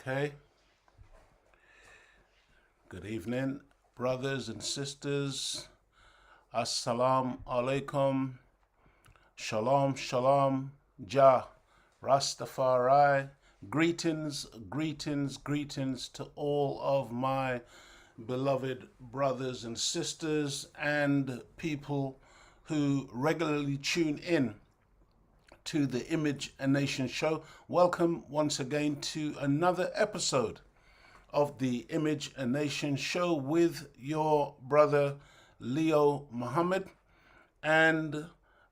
Okay. Good evening, brothers and sisters. Assalamu alaikum. Shalom, shalom. Jah, Rastafari. Greetings, greetings, greetings to all of my beloved brothers and sisters and people who regularly tune in to the Image and Nation show. Welcome once again to another episode of the Image and Nation show with your brother Leo Muhammad. And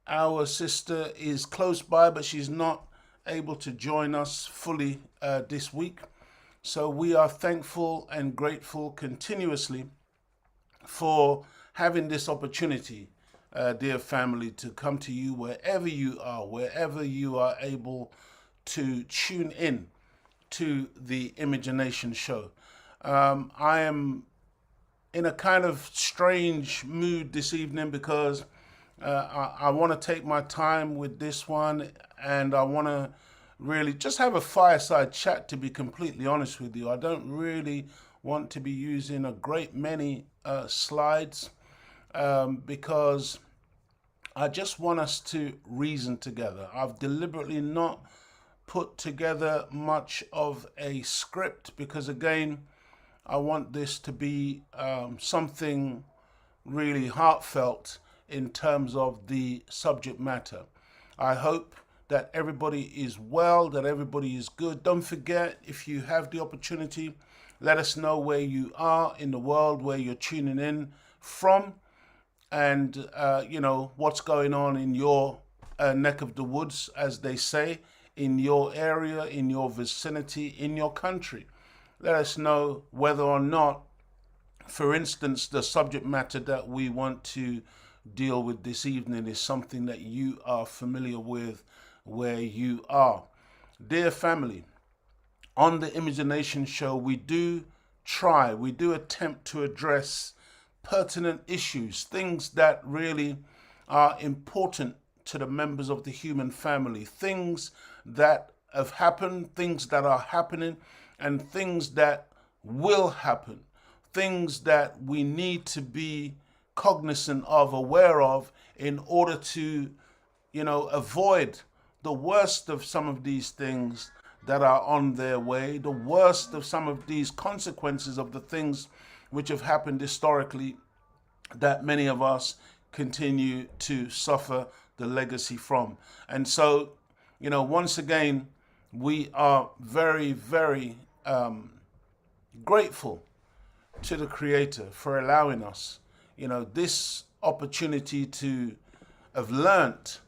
our sister is close by, but she's not able to join us fully this week. So we are thankful and grateful continuously for having this opportunity, dear family, to come to you wherever you are able to tune in to the Imagination show. I am in a kind of strange mood this evening because I want to take my time with this one, and I want to really just have a fireside chat, to be completely honest with you. I don't really want to be using a great many slides because I just want us to reason together. I've deliberately not put together much of a script because, again, I want this to be something really heartfelt in terms of the subject matter. I hope that everybody is well, that everybody is good. Don't forget, if you have the opportunity, let us know where you are in the world, where you're tuning in from, and what's going on in your neck of the woods, as they say, in your area, in your vicinity, in your country. Let us know whether or not, for instance, the subject matter that we want to deal with this evening is something that you are familiar with where you are. Dear family, on the Imagination show, we do attempt to address pertinent issues, things that really are important to the members of the human family, things that have happened, things that are happening, and things that will happen, things that we need to be cognizant of, aware of, in order to, avoid the worst of some of these things that are on their way, the worst of some of these consequences of the things which have happened historically that many of us continue to suffer the legacy from. And so, once again, we are very, very grateful to the Creator for allowing us, this opportunity to have learnt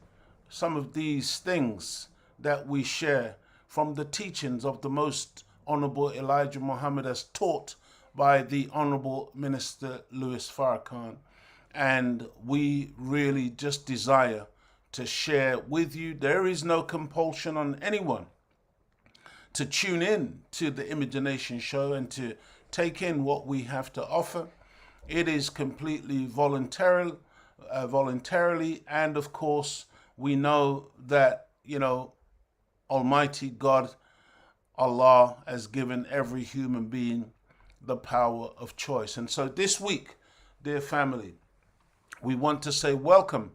some of these things that we share from the teachings of the Most Honorable Elijah Muhammad, as taught by the Honorable Minister Louis Farrakhan. And we really just desire to share with you. There is no compulsion on anyone to tune in to the Imagination show and to take in what we have to offer. It is completely voluntarily, and of course, we know that, Almighty God, Allah, has given every human being the power of choice. And so this week, dear family, we want to say welcome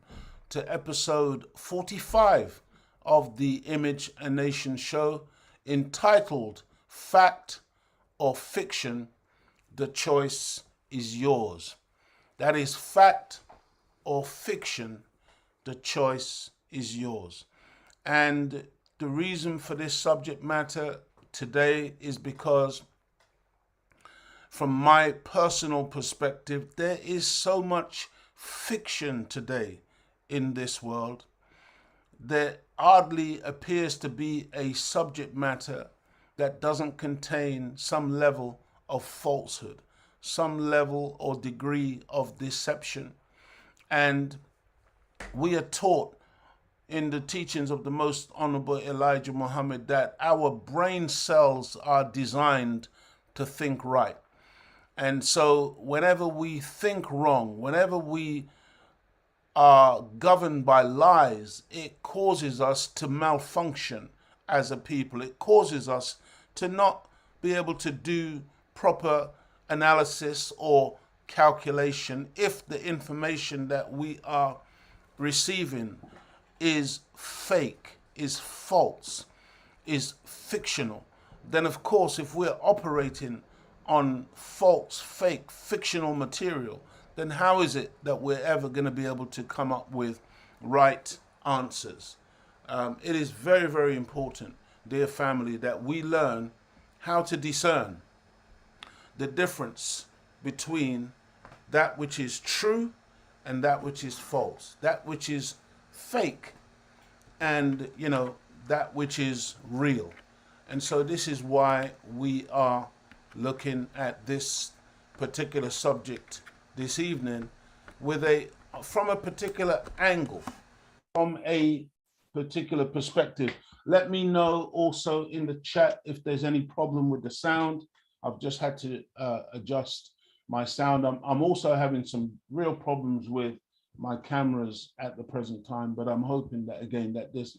to episode 45 of the Image and Nation show, entitled Fact or Fiction, the Choice is Yours. That is fact or fiction, the choice is yours. And the reason for this subject matter today is because, from my personal perspective, there is so much fiction today in this world. There hardly appears to be a subject matter that doesn't contain some level of falsehood, some level or degree of deception. And we are taught in the teachings of the Most Honorable Elijah Muhammad that our brain cells are designed to think right. And so whenever we think wrong, whenever we are governed by lies, it causes us to malfunction as a people. It causes us to not be able to do proper analysis or calculation if the information that we are receiving is fake, is false, is fictional. Then of course, if we're operating on false, fake, fictional material, then how is it that we're ever going to be able to come up with right answers? It is very, very important, dear family, that we learn how to discern the difference between that which is true and that which is false, that which is fake and, that which is real. And so this is why we are looking at this particular subject this evening from a particular angle, from a particular perspective. Let me know also in the chat if there's any problem with the sound. I've just had to adjust my sound. I'm also having some real problems with my cameras at the present time, but I'm hoping that, again, that this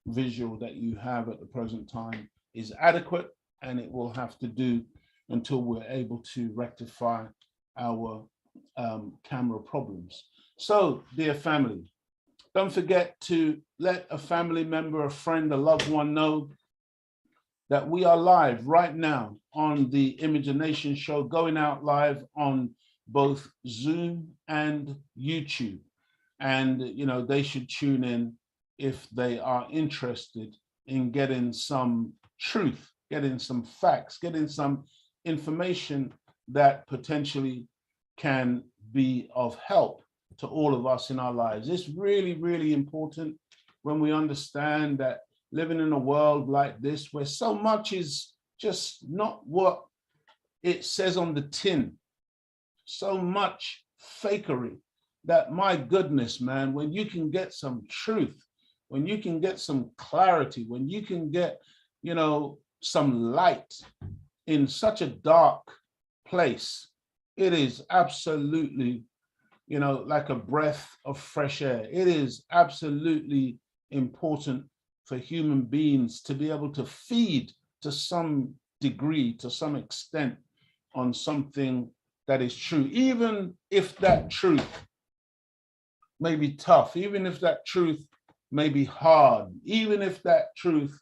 visual that you have at the present time is adequate, and it will have to do until we're able to rectify our camera problems. So, dear family, don't forget to let a family member, a friend, a loved one know that we are live right now on the Imagination Show, going out live on both Zoom and YouTube. And, they should tune in if they are interested in getting some truth, getting some facts, getting some information that potentially can be of help to all of us in our lives. It's really, really important when we understand that living in a world like this, where so much is just not what it says on the tin, so much fakery, that, my goodness, man, when you can get some truth, when you can get some clarity, when you can get, some light in such a dark place, it is absolutely, like a breath of fresh air. It is absolutely important for human beings to be able to feed to some degree, to some extent, on something that is true, even if that truth may be tough, even if that truth may be hard, even if that truth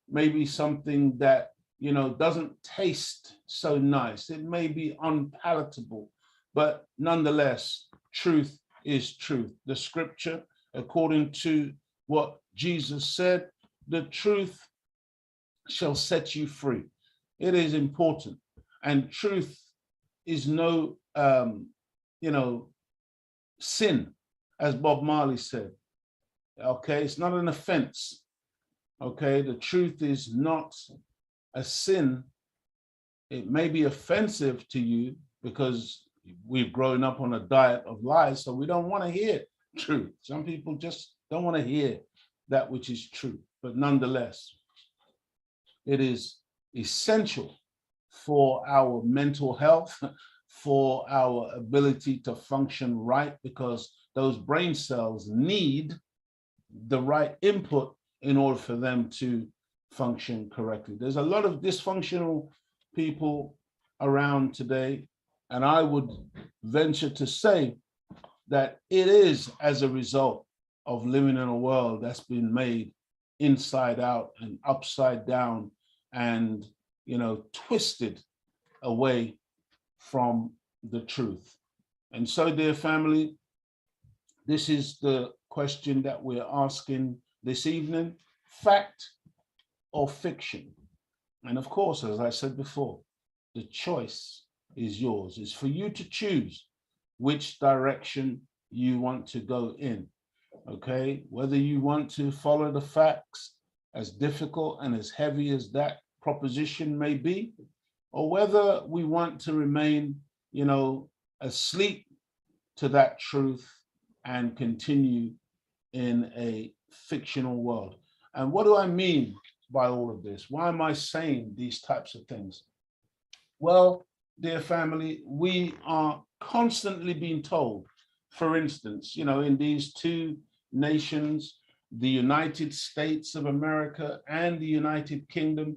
may be something that, doesn't taste so nice, it may be unpalatable, but nonetheless, truth is truth. The scripture, according to what Jesus said, the truth shall set you free. It is important. And truth is no, sin, as Bob Marley said. Okay, it's not an offense. Okay, the truth is not a sin. It may be offensive to you because we've grown up on a diet of lies, so we don't want to hear truth. Some people just don't want to hear that which is true. But nonetheless, it is essential for our mental health, for our ability to function right, because those brain cells need the right input in order for them to function correctly. There's a lot of dysfunctional people around today, and I would venture to say that it is as a result of living in a world that's been made inside out and upside down and, twisted away from the truth. And so, dear family, this is the question that we're asking this evening: fact or fiction? And of course, as I said before, the choice is yours. It's for you to choose which direction you want to go in. Okay, whether you want to follow the facts, as difficult and as heavy as that proposition may be, or whether we want to remain, asleep to that truth and continue in a fictional world. And what do I mean by all of this? Why am I saying these types of things? Well, dear family, we are constantly being told, for instance, in these two nations, the United States of America and the United Kingdom,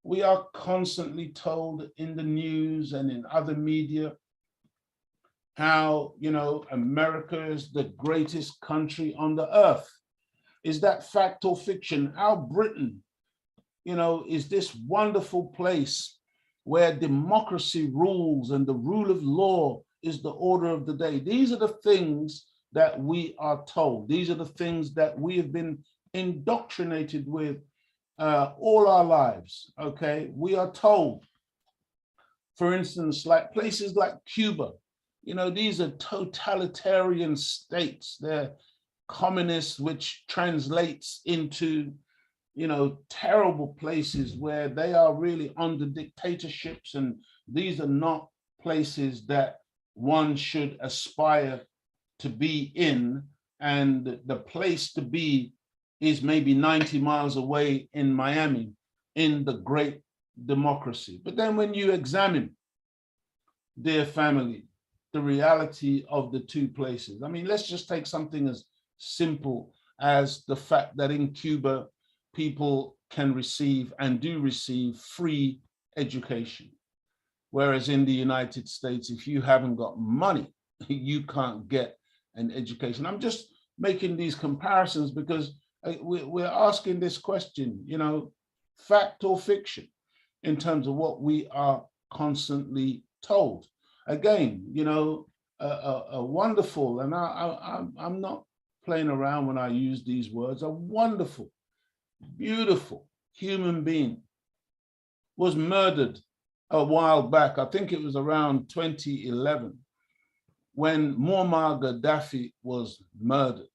We are constantly told in the news and in other media how, America is the greatest country on the earth. Is that fact or fiction? Our Britain, is this wonderful place where democracy rules and the rule of law is the order of the day. These are the things that we are told. These are the things that we have been indoctrinated with all our lives, okay? We are told, for instance, like places like Cuba, these are totalitarian states. They're communists, which translates into terrible places where they are really under dictatorships, and these are not places that one should aspire to be in. And the place to be is maybe 90 miles away in Miami, in the great democracy. But then when you examine, dear family, the reality of the two places, I mean, let's just take something as simple as the fact that in Cuba, people can receive and do receive free education. Whereas in the United States, if you haven't got money, you can't get an education. I'm just making these comparisons because we're asking this question, fact or fiction, in terms of what we are constantly told. Again, a wonderful, and I'm not playing around when I use these words, a wonderful, beautiful human being was murdered a while back. I think it was around 2011 when Muammar Gaddafi was murdered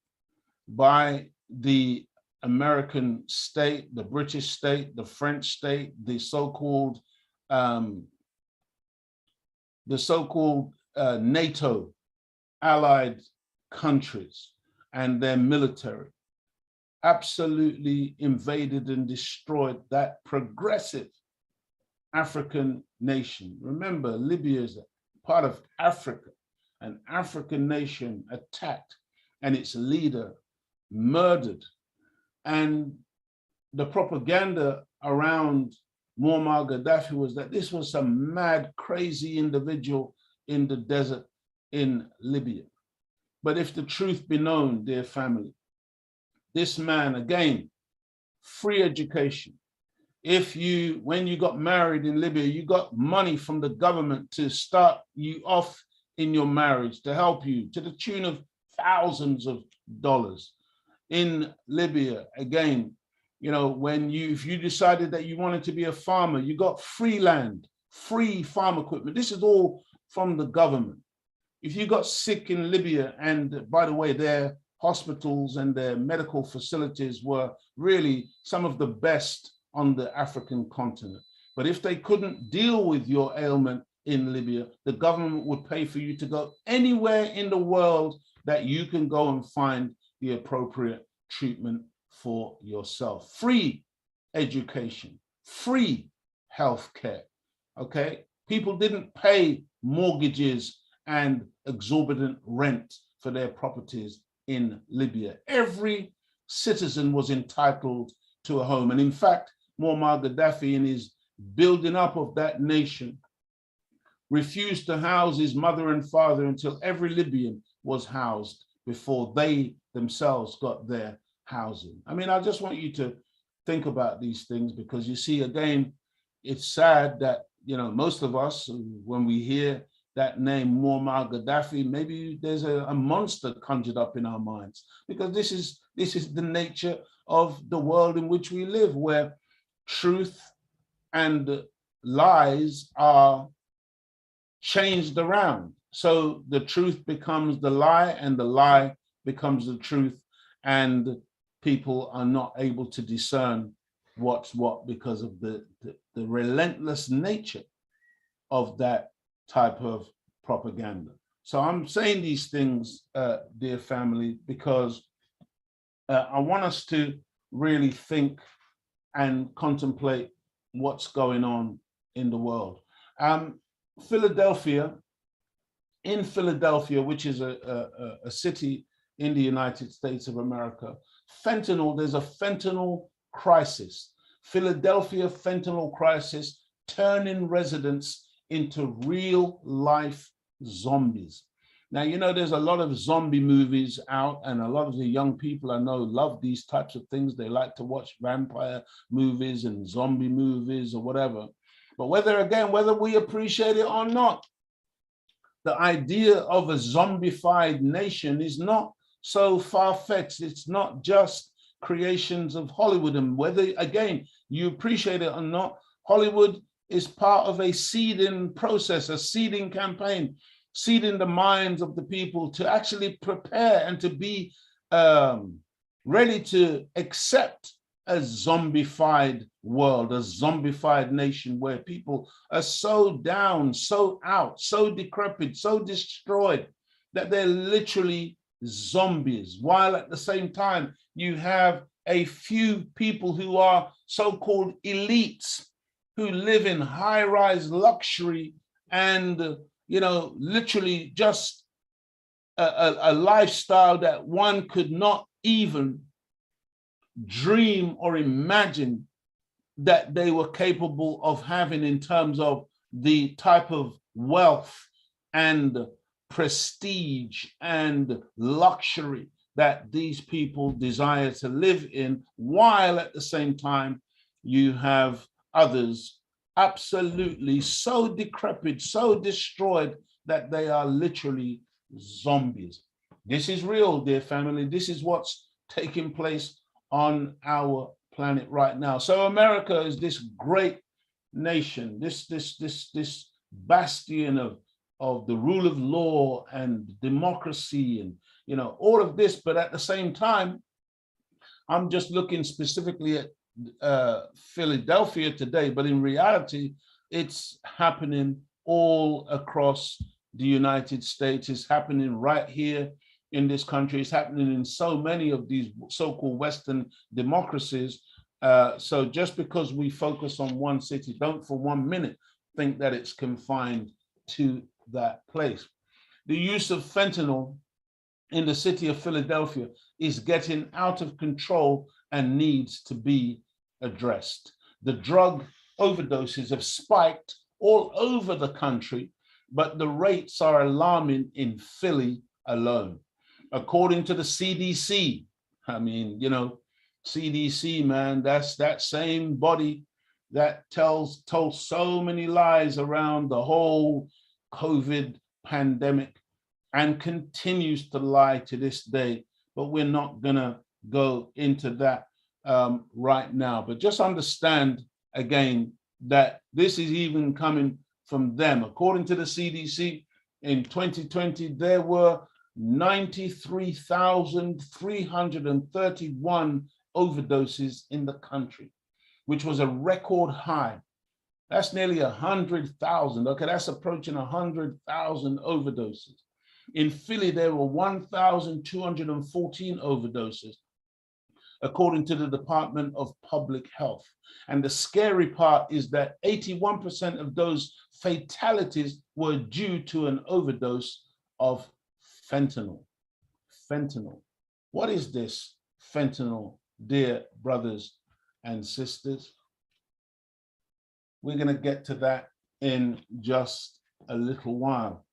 by the American state, the British state, the French state, the so-called NATO allied countries and their military absolutely invaded and destroyed that progressive African nation. Remember, Libya is a part of Africa, an African nation attacked and its leader murdered. And the propaganda around Muammar Gaddafi was that this was some mad, crazy individual in the desert in Libya. But if the truth be known, dear family, this man, again, free education. When you got married in Libya, you got money from the government to start you off in your marriage, to help you to the tune of thousands of dollars. In Libya, again, if you decided that you wanted to be a farmer, you got free land, free farm equipment. This is all from the government. If you got sick in Libya, and by the way, their hospitals and their medical facilities were really some of the best on the African continent. But if they couldn't deal with your ailment in Libya, the government would pay for you to go anywhere in the world that you can go and find the appropriate treatment for yourself. Free education, free healthcare, okay? People didn't pay mortgages and exorbitant rent for their properties in Libya. Every citizen was entitled to a home. And in fact, Muammar Gaddafi, in his building up of that nation, refused to house his mother and father until every Libyan was housed before they themselves got their housing. I mean, I just want you to think about these things, because you see, again, it's sad that, most of us, when we hear that name Muammar Gaddafi, maybe there's a monster conjured up in our minds, because this is the nature of the world in which we live, where truth and lies are changed around. So the truth becomes the lie and the lie becomes the truth, and people are not able to discern what's what because of the relentless nature of that type of propaganda. So I'm saying these things, dear family, because I want us to really think and contemplate what's going on in the world. Philadelphia, which is a city in the United States of America, there's a fentanyl crisis. Philadelphia fentanyl crisis turning residents into real life zombies. Now, you know, there's a lot of zombie movies out, and a lot of the young people I know love these types of things. They like to watch vampire movies and zombie movies or whatever. But whether we appreciate it or not, the idea of a zombified nation is not so far-fetched. It's not just creations of Hollywood. And whether, again, you appreciate it or not, Hollywood is part of a seeding process, a seeding campaign, seeding the minds of the people to actually prepare and to be ready to accept a zombified world, a zombified nation where people are so down, so out, so decrepit, so destroyed that they're literally zombies, while at the same time you have a few people who are so-called elites who live in high-rise luxury and, you know, literally just a lifestyle that one could not even dream or imagine that they were capable of having in terms of the type of wealth and prestige and luxury that these people desire to live in, while at the same time you have others absolutely so decrepit, so destroyed that they are literally zombies. This is real, dear family. This is what's taking place on our planet right now. So America is this great nation, this bastion of the rule of law and democracy and, you know, all of this. But at the same time, I'm just looking specifically at Philadelphia today, but in reality, it's happening all across the United States. It's happening right here in this country. It's happening in so many of these so-called Western democracies. So just because we focus on one city, don't for 1 minute think that it's confined to that place. The use of fentanyl in the city of Philadelphia is getting out of control and needs to be addressed. The drug overdoses have spiked all over the country, but the rates are alarming in Philly alone. According to the CDC, I mean, you know, CDC, man, that's that same body that told so many lies around the whole COVID pandemic and continues to lie to this day. But we're not gonna go into that right now. But just understand again that this is even coming from them. According to the CDC, in 2020, there were 93,331 overdoses in the country, which was a record high. That's nearly 100,000. Okay, that's approaching 100,000 overdoses. In Philly, there were 1,214 overdoses, according to the Department of Public Health. And the scary part is that 81% of those fatalities were due to an overdose of fentanyl. Fentanyl. What is this fentanyl, dear brothers and sisters? We're going to get to that in just a little while.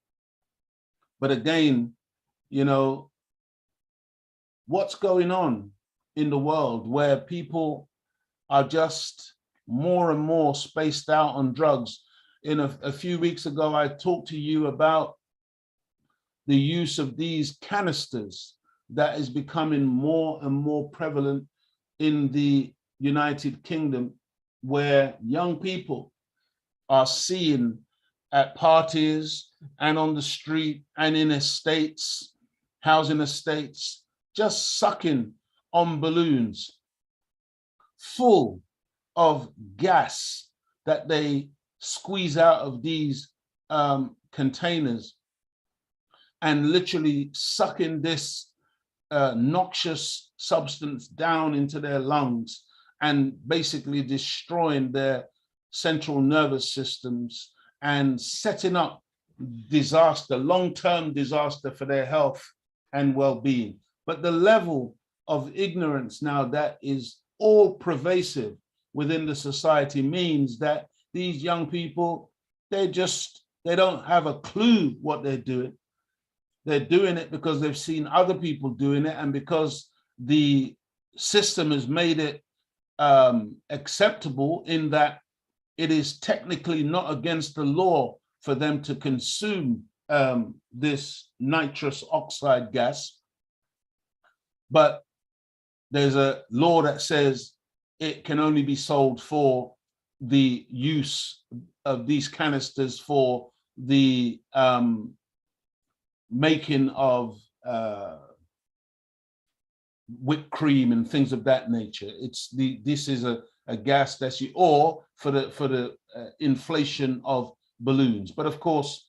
But again, you know, what's going on in the world where people are just more and more spaced out on drugs? In a few weeks ago, I talked to you about the use of these canisters that is becoming more and more prevalent in the United Kingdom, where young people are seen at parties and on the street and in estates, housing estates, just sucking on balloons full of gas that they squeeze out of these containers, and literally sucking this noxious substance down into their lungs and basically destroying their central nervous systems and setting up disaster, long-term disaster for their health and well-being. But the level of ignorance now that is all pervasive within the society means that these young people, they don't have a clue what they're doing. They're doing it because they've seen other people doing it, and because the system has made it acceptable in that it is technically not against the law for them to consume this nitrous oxide gas. But there's a law that says it can only be sold for the use of these canisters for the making of whipped cream and things of that nature. This is a gas that's or for the inflation of balloons. But of course,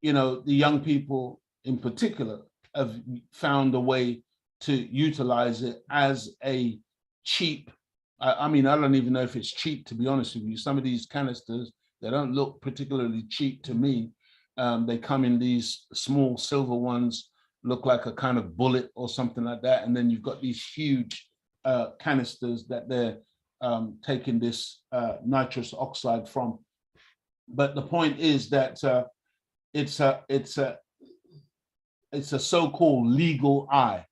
you know, the young people in particular have found a way to utilize it as a cheap. I mean, I don't even know if it's cheap, to be honest with you. Some of these canisters, they don't look particularly cheap to me. They come in these small silver ones, look like a kind of bullet or something like that. And then you've got these huge canisters that they're taking this nitrous oxide from. But the point is that it's a so-called legal high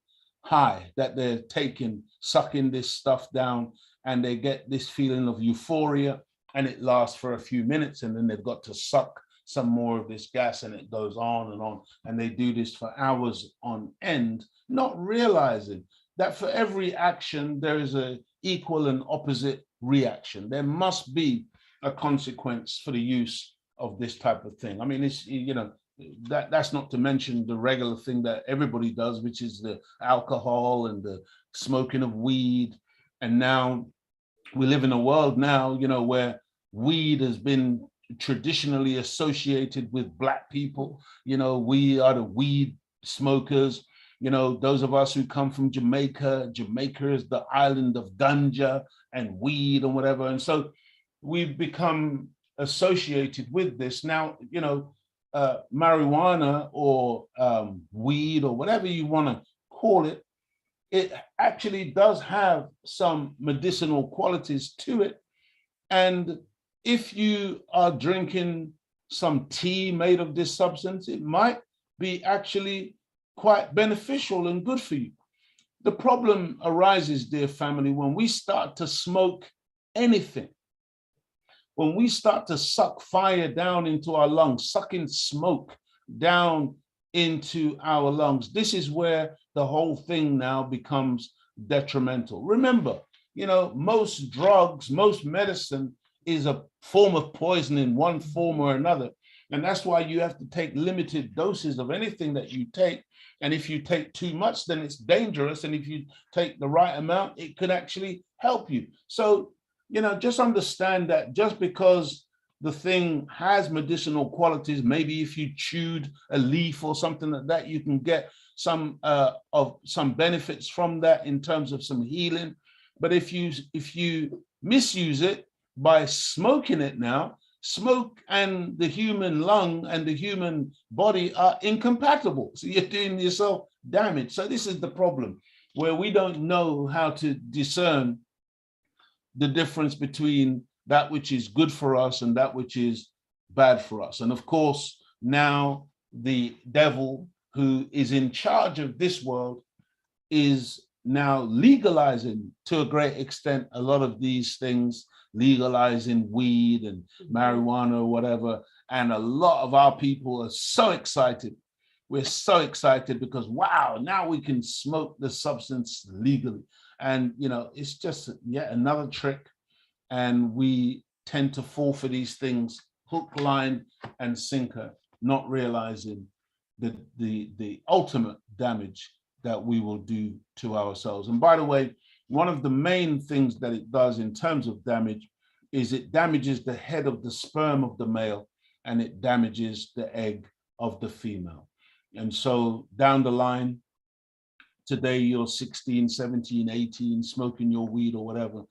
that they're taking, sucking this stuff down, and they get this feeling of euphoria, and it lasts for a few minutes, and then they've got to suck some more of this gas, and it goes on, and they do this for hours on end, not realizing that for every action there is a equal and opposite reaction. There must be a consequence for the use of this type of thing. I mean, it's, you know, that's not to mention the regular thing that everybody does, which is the alcohol and the smoking of weed. And now we live in a world now, you know, where weed has been traditionally associated with Black people. You know, we are the weed smokers. You know, those of us who come from Jamaica, Jamaica is the island of ganja and weed and whatever. And so we've become associated with this. Now, you know, marijuana or weed or whatever you want to call it, it actually does have some medicinal qualities to it. And if you are drinking some tea made of this substance, it might be actually quite beneficial and good for you. The problem arises, dear family, when we start to smoke anything, when we start to suck fire down into our lungs, sucking smoke down into our lungs. This is where the whole thing now becomes detrimental. Remember, you know, most drugs, most medicine is a form of poison in one form or another. And that's why you have to take limited doses of anything that you take. And if you take too much, then it's dangerous. And if you take the right amount, it could actually help you. So, you know, just understand that just because the thing has medicinal qualities, maybe if you chewed a leaf or something like that, you can get some benefits from that in terms of some healing. But if you misuse it by smoking it now, smoke and the human lung and the human body are incompatible. So you're doing yourself damage. So this is the problem, where we don't know how to discern the difference between that which is good for us and that which is bad for us. And of course, now the devil, who is in charge of this world, is now legalizing to a great extent a lot of these things, legalizing weed and marijuana or whatever. And a lot of our people are so excited. We're so excited because, wow, now we can smoke the substance legally. And, you know, it's just yet another trick. And we tend to fall for these things, hook, line, and sinker, not realizing the ultimate damage that we will do to ourselves. And by the way, one of the main things that it does in terms of damage is it damages the head of the sperm of the male, and it damages the egg of the female. And so down the line, today you're 16, 17, 18, smoking your weed or whatever.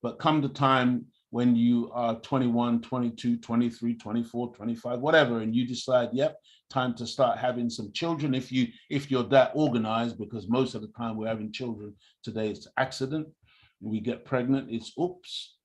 But come the time when you are 21, 22, 23, 24, 25, whatever, and you decide, yep, time to start having some children. If you're that organized, because most of the time we're having children today, it's accident. We get pregnant, it's oops,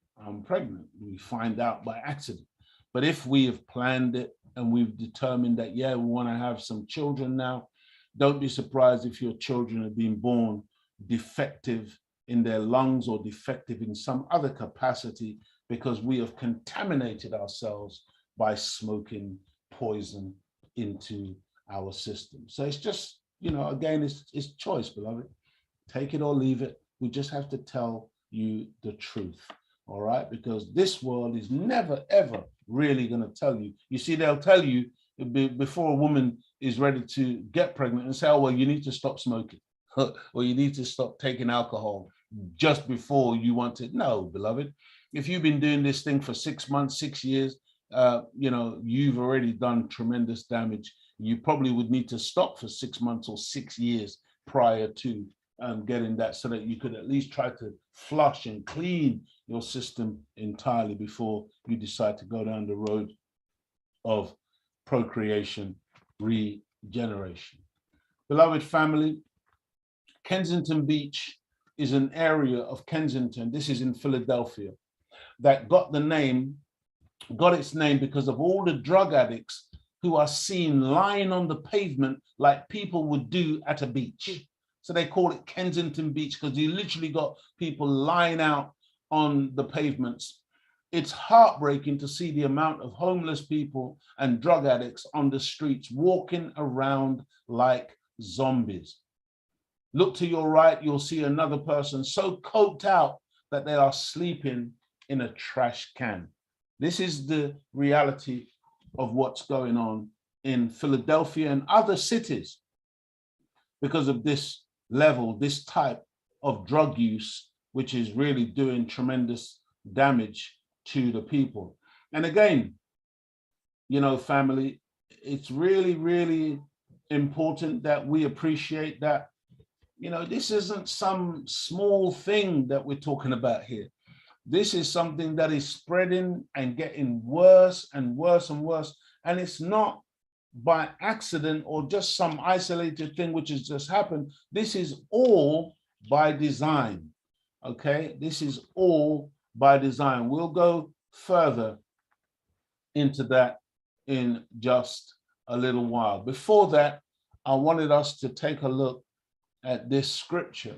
pregnant. We find out by accident. But if we have planned it and we've determined that, yeah, we want to have some children now, don't be surprised if your children have been born defective in their lungs or defective in some other capacity, because we have contaminated ourselves by smoking poison into our system. So it's just, again, it's choice, beloved. Take it or leave it. We just have to tell you the truth. All right, because this world is never ever really going to tell you. You see, they'll tell you before a woman is ready to get pregnant and say, oh, well, you need to stop smoking or you need to stop taking alcohol just before you want to. No, beloved, if you've been doing this thing for 6 months, 6 years, you've already done tremendous damage. You probably would need to stop for 6 months or 6 years prior to getting that, so that you could at least try to flush and clean your system entirely before you decide to go down the road of procreation, regeneration. Beloved family, Kensington Beach is an area of Kensington, this is in Philadelphia, that got its name because of all the drug addicts who are seen lying on the pavement like people would do at a beach. So they call it Kensington Beach because you literally got people lying out on the pavements. It's heartbreaking to see the amount of homeless people and drug addicts on the streets walking around like zombies. Look to your right, you'll see another person so coked out that they are sleeping in a trash can. This is the reality of what's going on in Philadelphia and other cities because of this level, this type of drug use, which is really doing tremendous damage to the people. And again, family, it's really, really important that we appreciate that, this isn't some small thing that we're talking about here. This is something that is spreading and getting worse and worse and worse. And it's not by accident or just some isolated thing which has just happened. This is all by design. Okay, this is all by design. We'll go further into that in just a little while. Before that, I wanted us to take a look at this scripture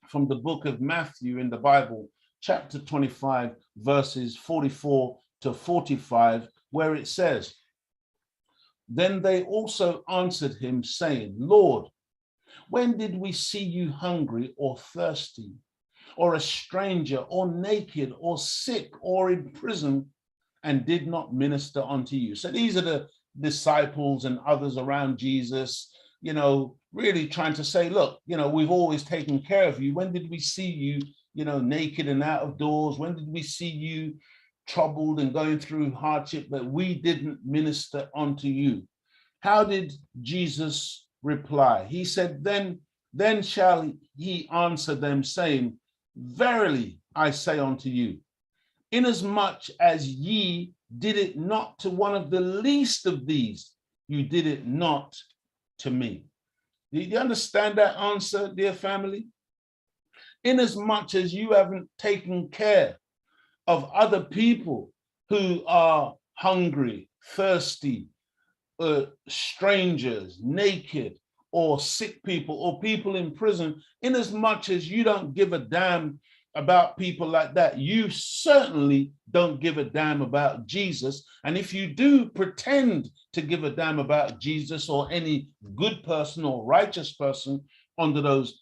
from the book of Matthew in the Bible, chapter 25, verses 44 to 45, where it says, "Then they also answered him, saying, Lord, when did we see you hungry or thirsty, or a stranger, or naked, or sick, or in prison, and did not minister unto you?" So these are the disciples and others around Jesus, really trying to say, look, we've always taken care of you. When did we see you, naked and out of doors? When did we see you troubled and going through hardship, but we didn't minister unto you? How did Jesus reply? He said, then shall he answer them, saying, Verily I say unto you, inasmuch as ye did it not to one of the least of these, you did it not to me. Do you understand that answer, dear family? Inasmuch as you haven't taken care of other people who are hungry, thirsty, strangers, naked, or sick people, or people in prison, inasmuch as you don't give a damn about people like that, you certainly don't give a damn about Jesus. And if you do pretend to give a damn about Jesus or any good person or righteous person under those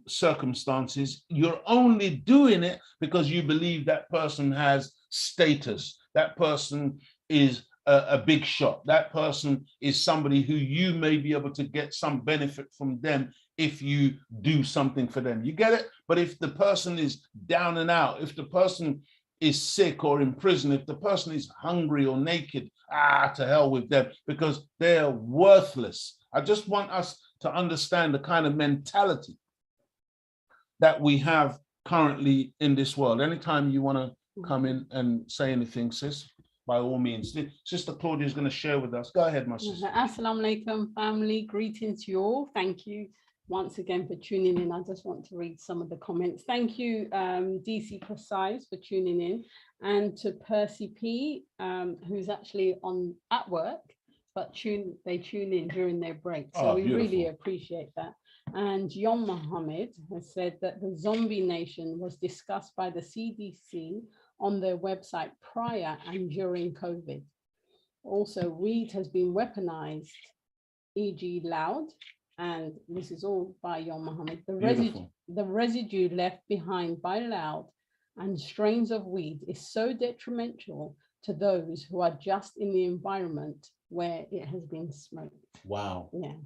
circumstances, you're only doing it because you believe that person has status, that person is a big shot, that person is somebody who you may be able to get some benefit from them if you do something for them. You get it? But if the person is down and out, if the person is sick or in prison, if the person is hungry or naked, to hell with them, because they're worthless. I just want us to understand the kind of mentality that we have currently in this world. Anytime you want to come in and say anything, sis, by all means. Sister Claudia is going to share with us. Go ahead, my sister. Assalamu alaikum, family. Greetings to you all. Thank you once again for tuning in. I just want to read some of the comments. Thank you, DC Precise, for tuning in, and to Percy P, who's actually at work, but they tune in during their break. So we really appreciate that. And Yon Mohammed has said that the zombie nation was discussed by the CDC on their website prior and during COVID. Also, weed has been weaponized, e.g. loud, and this is all by Yon Mohammed. The residue left behind by loud and strains of weed is so detrimental to those who are just in the environment where it has been smoked. Wow. Yeah.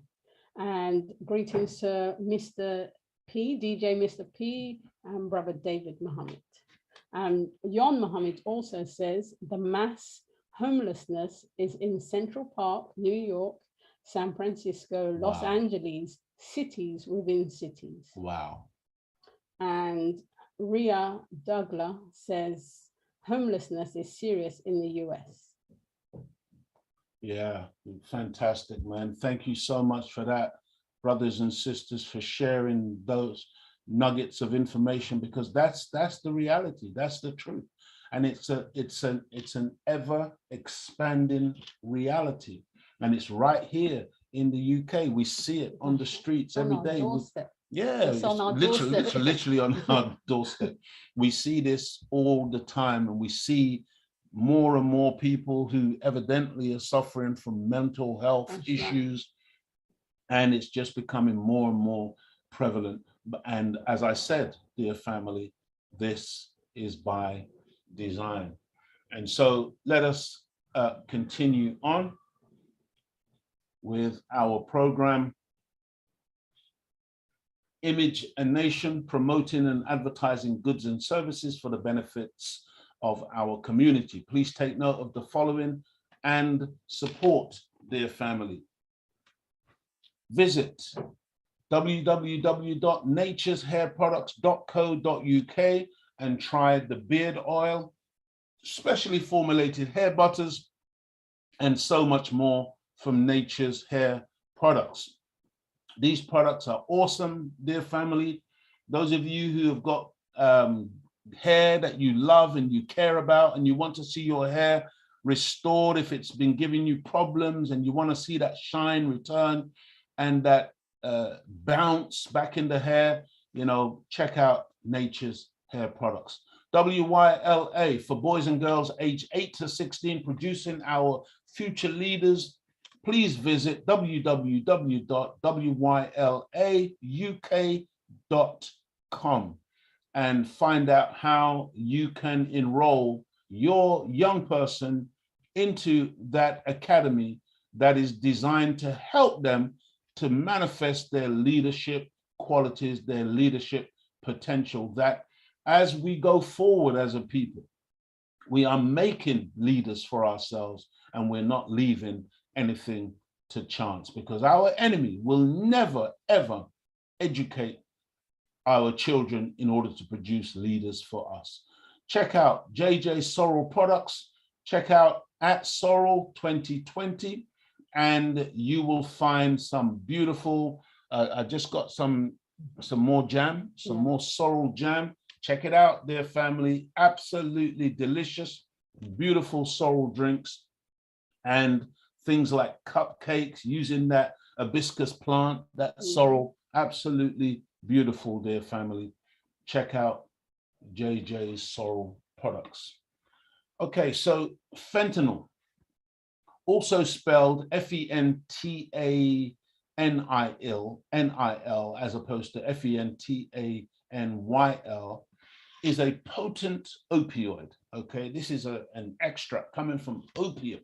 And greetings to Mr. P, DJ Mr. P, and Brother David Mohammed. Yon Mohammed also says the mass homelessness is in Central Park, New York, San Francisco, Los Angeles, cities within cities. Wow. And Ria Douglas says homelessness is serious in the US. Yeah, fantastic, man. Thank you so much for that, brothers and sisters, for sharing those nuggets of information, because that's the reality, that's the truth. And it's an ever expanding reality. And it's right here in the UK. We see it on the streets every day. Yeah, it's literally on our doorstep. We see this all the time, and we see more and more people who evidently are suffering from mental health issues. And it's just becoming more and more prevalent. And as I said, dear family, this is by design. And so let us continue on with our program, Image a Nation, promoting and advertising goods and services for the benefits of our community. Please take note of the following and support, dear family. Visit www.natureshairproducts.co.uk and try the beard oil, specially formulated hair butters, and so much more from Nature's Hair Products. These products are awesome, dear family. Those of you who have got hair that you love and you care about, and you want to see your hair restored if it's been giving you problems, and you want to see that shine return and that bounce back in the hair, you know, check out Nature's Hair Products. WYLA, for boys and girls aged 8 to 16, producing our future leaders. Please visit www.wylauk.com and find out how you can enroll your young person into that academy that is designed to help them to manifest their leadership qualities, their leadership potential, that as we go forward as a people, we are making leaders for ourselves, and we're not leaving anything to chance, because our enemy will never, ever educate our children in order to produce leaders for us. Check out JJ Sorrel Products, check out @Sorrel 2020, and you will find some beautiful, I just got some more jam, some more sorrel jam. Check it out, dear family. Absolutely delicious, beautiful sorrel drinks, and things like cupcakes using that hibiscus plant, that sorrel. Absolutely beautiful, dear family. Check out JJ's Sorrel Products. Okay, so fentanyl, also spelled F-E-N-T-A-N-I-L, as opposed to F-E-N-T-A-N-Y-L, is a potent opioid. Okay, this is an extract coming from opium,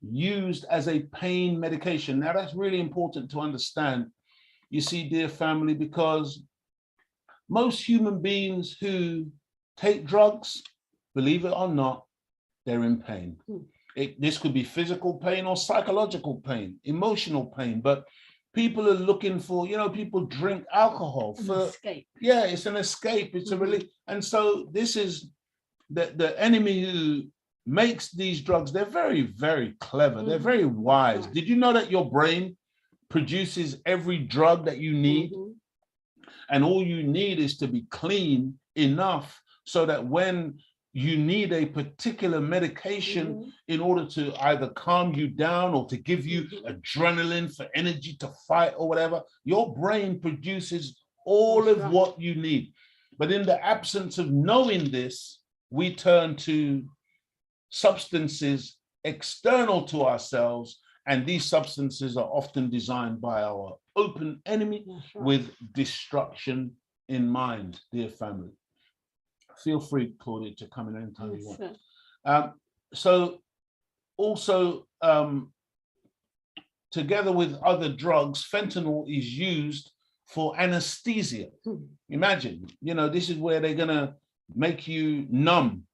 used as a pain medication. Now, that's really important to understand, you see, dear family, because most human beings who take drugs, believe it or not, they're in pain. This could be physical pain or psychological pain, emotional pain, but people are looking for, you know, people drink alcohol for escape. Yeah, it's an escape, it's a relief. And so this is the enemy who makes these drugs. They're very, very clever. They're very wise. Did you know that your brain produces every drug that you need. Mhm. And all you need is to be clean enough so that when you need a particular medication in order to either calm you down or to give you adrenaline for energy to fight or whatever, your brain produces all That's of right. what you need. But in the absence of knowing this, we turn to substances external to ourselves, and these substances are often designed by our open enemy That's right. with destruction in mind, dear family. Feel free, Claudia, to come in anytime you Yes, want. sir. So also, together with other drugs, fentanyl is used for anesthesia. Imagine, you know, this is where they're gonna make you numb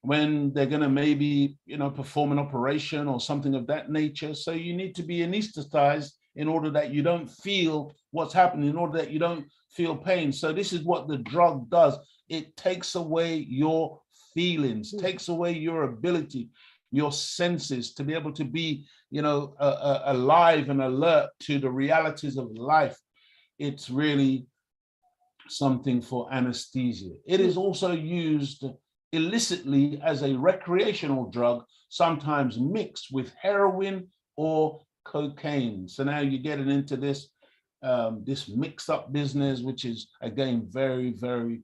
when they're gonna maybe, you know, perform an operation or something of that nature. So you need to be anesthetized in order that you don't feel what's happening, in order that you don't feel pain. So this is what the drug does. It takes away your feelings, takes away your ability, your senses to be able to be, you know, alive and alert to the realities of life. It's really something for anesthesia. It is also used illicitly as a recreational drug, sometimes mixed with heroin or cocaine. So now you're getting into this this mix-up business, which is again very, very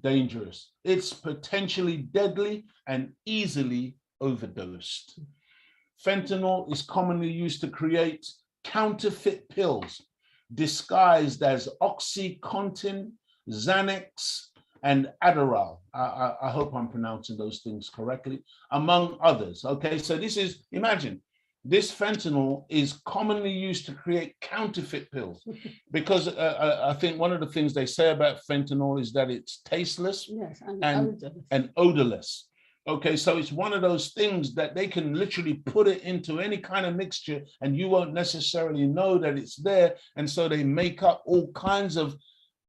dangerous. It's potentially deadly and easily overdosed. Fentanyl is commonly used to create counterfeit pills disguised as OxyContin, Xanax, and Adderall. I hope I'm pronouncing those things correctly, among others. Okay, so this is, imagine, this fentanyl is commonly used to create counterfeit pills because I think one of the things they say about fentanyl is that it's tasteless, yes, and odorless. Okay, so it's one of those things that they can literally put it into any kind of mixture and you won't necessarily know that it's there. And so they make up all kinds of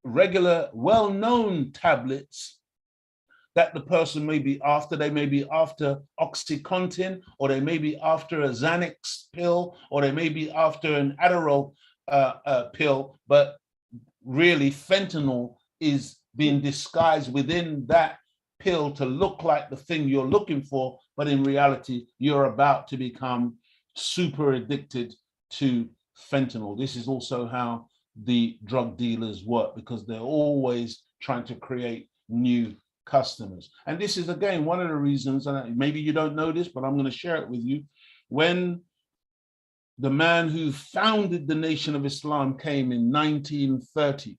regular, well-known tablets that the person may be after. They may be after OxyContin, or they may be after a Xanax pill, or they may be after an Adderall pill, but really fentanyl is being disguised within that pill to look like the thing you're looking for, but in reality, you're about to become super addicted to fentanyl. This is also how the drug dealers work, because they're always trying to create new customers. And this is, again, one of the reasons, and maybe you don't know this, but I'm going to share it with you. When the man who founded the Nation of Islam came in 1930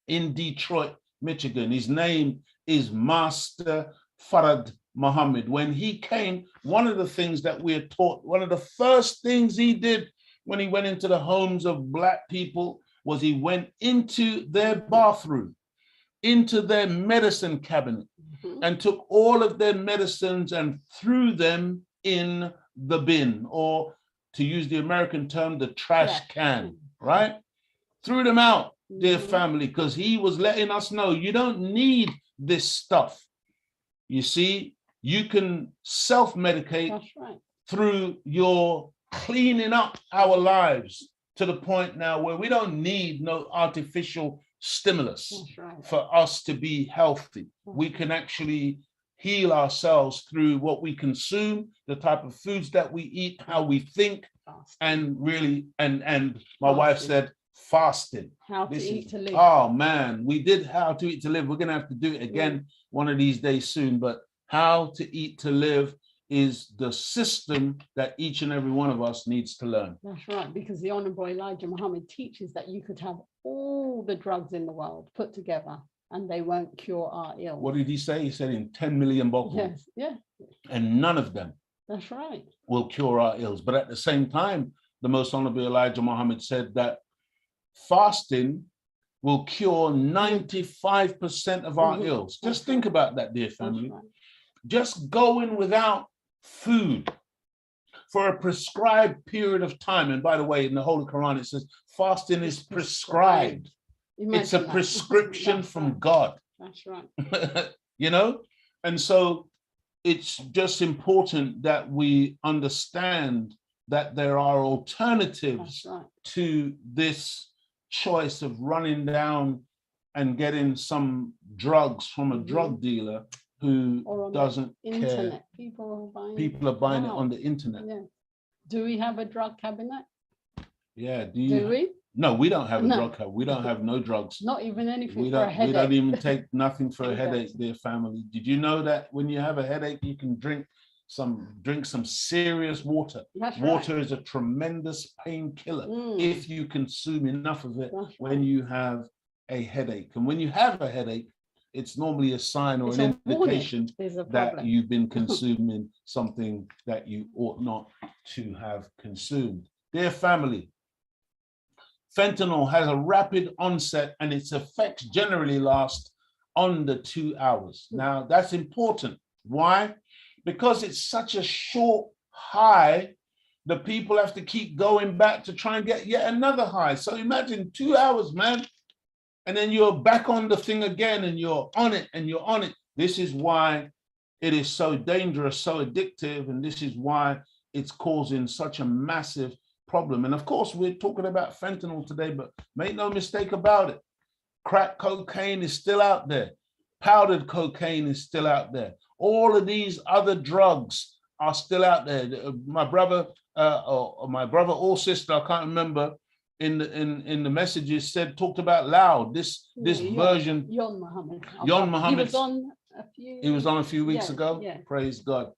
in Detroit, Michigan, his name is Master Farad Muhammad. When he came, one of the things that we're taught, one of the first things he did when he went into the homes of Black people was he went into their bathroom, into their medicine cabinet, and took all of their medicines and threw them in the bin, or to use the American term, the trash can, right? Threw them out, dear family, because he was letting us know you don't need this stuff. You see, you can self-medicate through your cleaning up our lives to the point now where we don't need no artificial stimulus for us to be healthy. We can actually heal ourselves through what we consume, the type of foods that we eat, how we think, and really, and my wife said, fasting. How to eat to live. Oh man, we did how to eat to live. We're going to have to do it again one of these days soon. But how to eat to live is the system that each and every one of us needs to learn. That's right, because the Honorable Elijah Muhammad teaches that you could have all the drugs in the world put together and they won't cure our ills. What did he say? He said in 10 million bottles. Yes, yeah. And none of them that's right. will cure our ills. But at the same time, the Most Honorable Elijah Muhammad said that fasting will cure 95% of our ills. Just think about that, dear family. Right. Just going without food for a prescribed period of time. And by the way, in the Holy Quran, it says fasting is prescribed. It's a prescription from God. That's right. You know? And so it's just important that we understand that there are alternatives That's right. to this choice of running down and getting some drugs from a drug dealer who Or on doesn't the care. internet. People are buying it on the internet. Yeah. Do we have a drug cabinet? Yeah. Do we? No, we don't have a No. drug cabinet. We don't have no drugs. Not even anything We for a don't. headache. We don't even take nothing for a We don't. headache, dear family. Did you know that when you have a headache, you can drink some serious water? That's Water right. is a tremendous painkiller Mm, if you consume enough of it that's when right. you have a headache. And when you have a headache, it's normally a sign or It's an a warning. indication There's a that problem. you've been consuming something that you ought not to have consumed. Dear family, fentanyl has a rapid onset and its effects generally last under 2 hours. Now, that's important. Why? Because it's such a short high, the people have to keep going back to try and get yet another high. So imagine 2 hours, man, and then you're back on the thing again and you're on it and you're on it. This is why it is so dangerous, so addictive, and this is why it's causing such a massive problem. And of course, we're talking about fentanyl today, but make no mistake about it. Crack cocaine is still out there. Powdered cocaine is still out there. All of these other drugs are still out there. My brother or sister, I can't remember, in the messages talked about loud. This version. Yon Muhammad. Yon Muhammad. He was on a few weeks ago. Yeah. Praise God.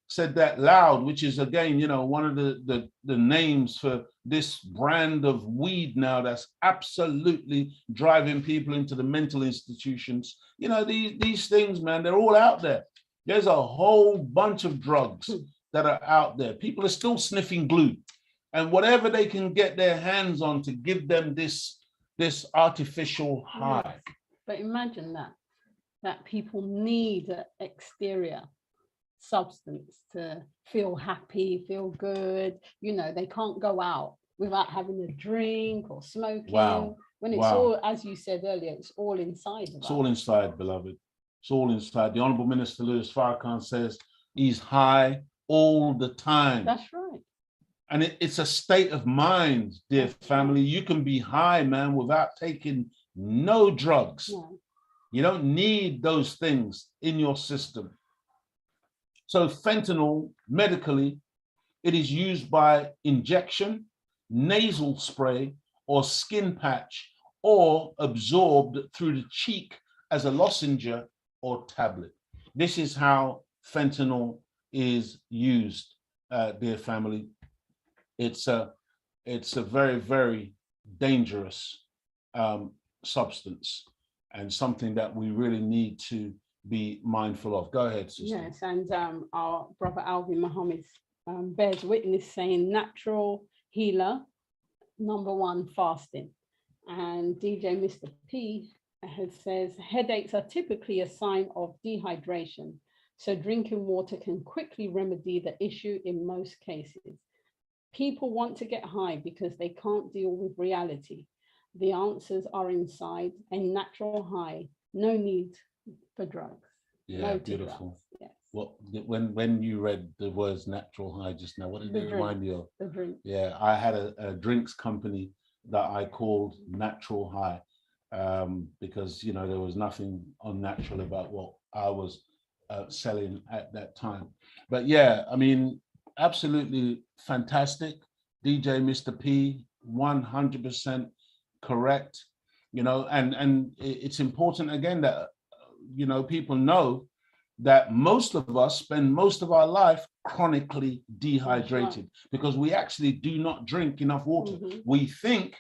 Said that loud, which is again, one of the names for this brand of weed now that's absolutely driving people into the mental institutions. These things, man, they're all out there. There's a whole bunch of drugs that are out there. People are still sniffing glue, and whatever they can get their hands on to give them this artificial high. Yes. But imagine that people need an exterior substance to feel happy, feel good. They can't go out without having a drink or smoking. Wow. When it's all, as you said earlier, it's all inside. It's all inside, beloved. It's all inside. The Honorable Minister Louis Farrakhan says he's high all the time. That's right. And it's a state of mind, dear family. You can be high, man, without taking no drugs. No. You don't need those things in your system. So fentanyl, medically, it is used by injection, nasal spray, or skin patch, or absorbed through the cheek as a lozenge or tablet. This is how fentanyl is used, dear family. It's a very, very dangerous substance, and something that we really need to be mindful of. Go ahead, sister. Yes, and our brother Alvin Muhammad bears witness, saying natural healer, number one, fasting. And DJ Mr. P says headaches are typically a sign of dehydration, so drinking water can quickly remedy the issue in most cases. People want to get high because they can't deal with reality. The answers are inside a natural high. No need for drugs. Yeah, no beautiful. Yes. Well, when you read the words natural high just now, what did it remind you of? The drink. Yeah, I had a drinks company that I called Natural High, because there was nothing unnatural about what I was selling at that time. But yeah, I mean, absolutely fantastic. DJ Mr. P, 100% correct. And it's important again that people know that most of us spend most of our life chronically dehydrated, because we actually do not drink enough water. Mm-hmm. We think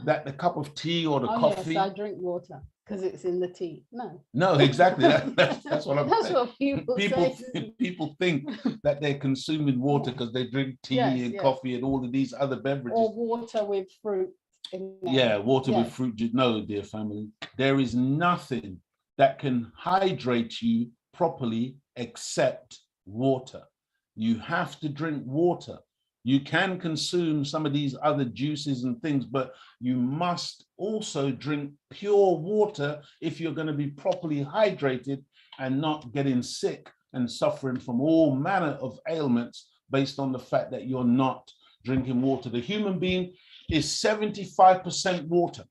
that the cup of tea or the coffee. Yes, I drink water because it's in the tea. No, exactly. That's what I'm That's saying. what people say. People think that they're consuming water because they drink tea and coffee and all of these other beverages. Or water with fruit. Yeah, water with fruit. No, dear family, there is nothing that can hydrate you properly except water. You have to drink water. You can consume some of these other juices and things, but you must also drink pure water if you're going to be properly hydrated and not getting sick and suffering from all manner of ailments based on the fact that you're not drinking water. The human being is 75% water.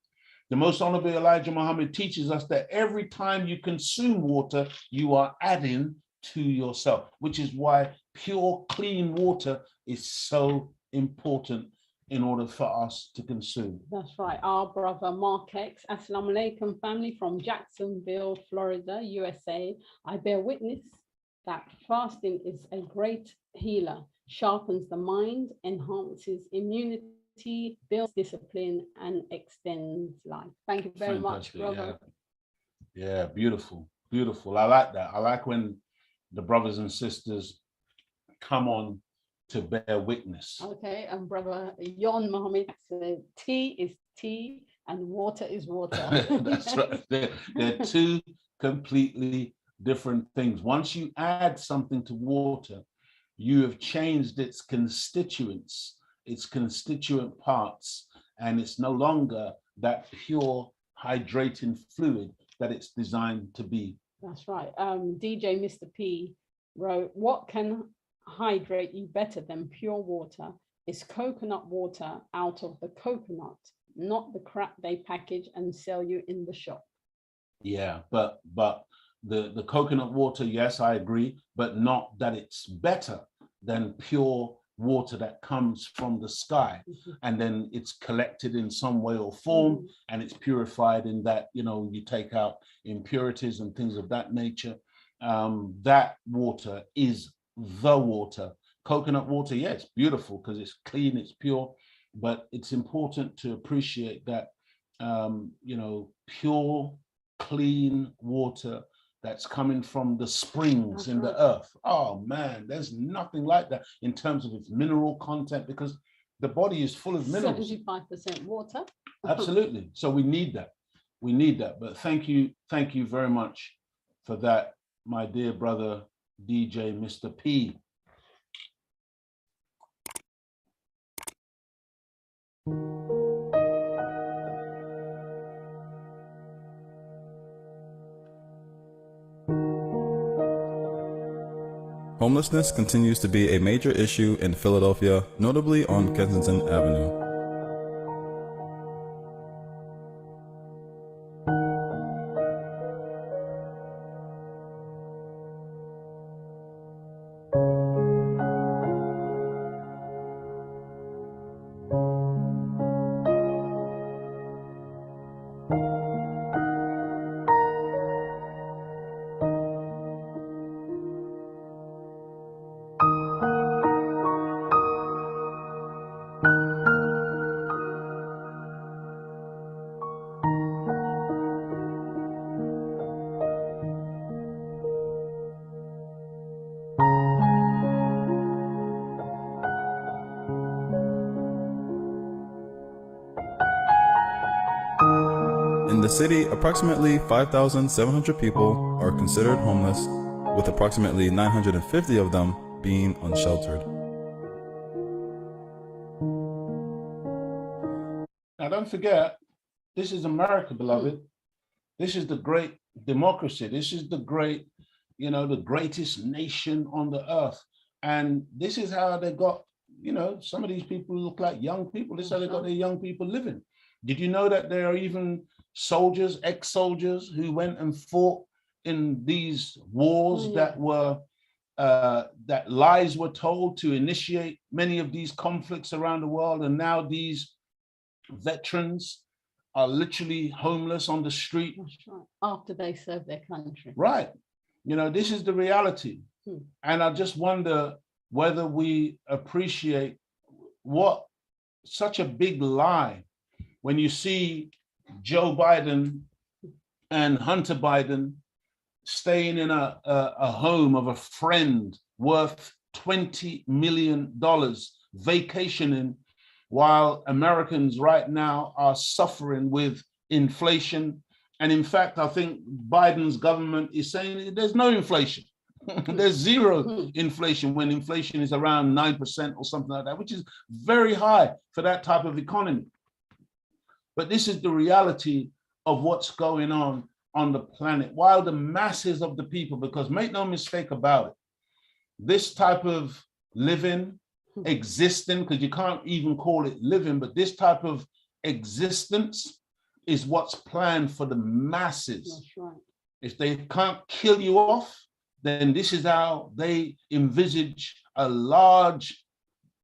The Most Honorable Elijah Muhammad teaches us that every time you consume water, you are adding to yourself, which is why pure, clean water is so important in order for us to consume. That's right. Our brother Mark X, Assalamu alaikum family from Jacksonville, Florida, USA. I bear witness that fasting is a great healer, sharpens the mind, enhances immunity, builds discipline, and extends life. Thank you very much, brother. Yeah, beautiful, beautiful. I like that. I like when the brothers and sisters come on to bear witness. Okay, and brother Yon Mohammed said, tea is tea and water is water. That's right. They're two completely different things. Once you add something to water, you have changed its constituents, its constituent parts, and it's no longer that pure hydrating fluid that it's designed to be. That's right. DJ Mr. P wrote, what can hydrate you better than pure water is coconut water out of the coconut, not the crap they package and sell you in the shop. Yeah, but the coconut water, yes, I agree, but not that it's better than pure water that comes from the sky, and then it's collected in some way or form, and it's purified in that, you know, you take out impurities and things of that nature. That water is the water. Coconut water, yes, beautiful because it's clean, it's pure, but it's important to appreciate that, you know, pure, clean water that's coming from the springs in the earth. Oh man, there's nothing like that in terms of its mineral content, because the body is full of minerals. 75% water. Absolutely. So we need that. We need that. But thank you very much for that, my dear brother, DJ Mr. P. Homelessness continues to be a major issue in Philadelphia, notably on Kensington Avenue. In the city, approximately 5,700 people are considered homeless, with approximately 950 of them being unsheltered. Now, don't forget, this is America, beloved. This is the great democracy. This is the great, you know, the greatest nation on the earth. And this is how they got, you know, some of these people look like young people. This is how they got their young people living. Did you know that there are even soldiers, ex-soldiers who went and fought in these wars that were, that lies were told to initiate many of these conflicts around the world, and now these veterans are literally homeless on the street. That's right. After they serve their country. Right. You know, this is the reality. And I just wonder whether we appreciate what such a big lie when you see Joe Biden and Hunter Biden staying in a home of a friend worth $20 million, vacationing, while Americans right now are suffering with inflation. And in fact, I think Biden's government is saying there's no inflation. There's zero inflation when inflation is around 9% or something like that, which is very high for that type of economy. But this is the reality of what's going on the planet. While the masses of the people, because make no mistake about it, this type of living existing, because you can't even call it living, but this type of existence is what's planned for the masses. That's right. If they can't kill you off, then this is how they envisage a large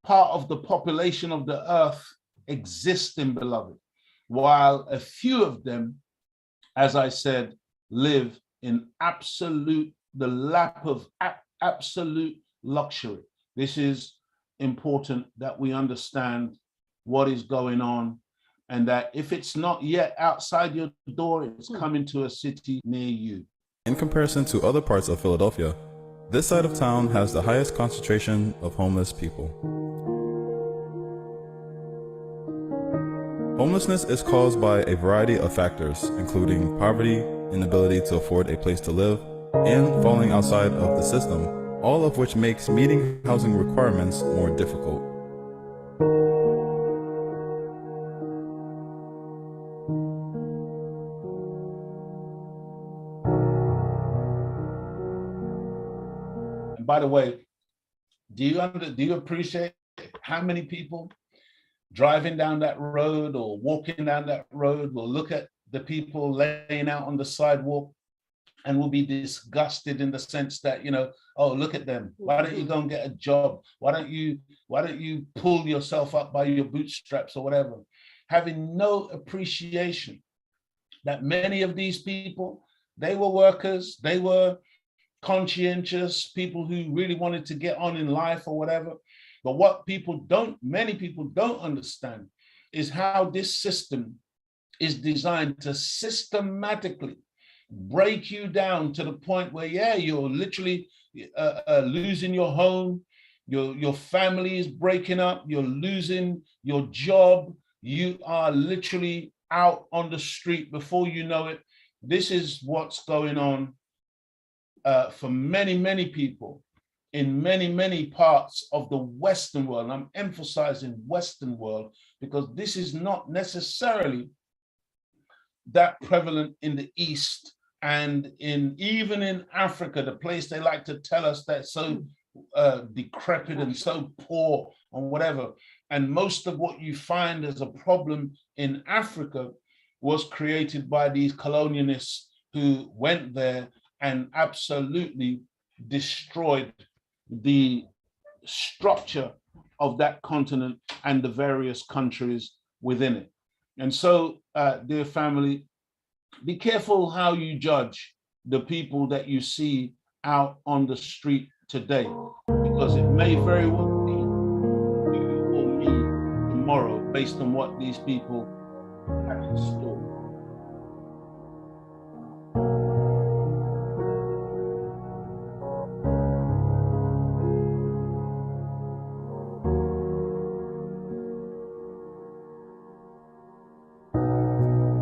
part of the population of the earth existing, beloved, while a few of them, as I said, live in the lap of absolute luxury. This is important that we understand what is going on, and that if it's not yet outside your door, it's coming to a city near you. In comparison to other parts of Philadelphia, this side of town has the highest concentration of homeless people. Homelessness is caused by a variety of factors, including poverty, inability to afford a place to live, and falling outside of the system, all of which makes meeting housing requirements more difficult. And by the way, do you appreciate how many people driving down that road or walking down that road will look at the people laying out on the sidewalk and will be disgusted in the sense that, oh, look at them. Why don't you go and get a job? Why don't you pull yourself up by your bootstraps or whatever? Having no appreciation that many of these people, they were workers, they were conscientious people who really wanted to get on in life or whatever. But what many people don't understand is how this system is designed to systematically break you down to the point where, you're literally losing your home, your family is breaking up, you're losing your job, you are literally out on the street before you know it. This is what's going on for many, many people in many, many parts of the Western world. And I'm emphasizing Western world because this is not necessarily that prevalent in the East and even in Africa, the place they like to tell us that's so decrepit and so poor or whatever. And most of what you find as a problem in Africa was created by these colonialists who went there and absolutely destroyed the structure of that continent and the various countries within it. And so, dear family, be careful how you judge the people that you see out on the street today, because it may very well be you or me tomorrow based on what these people have in store.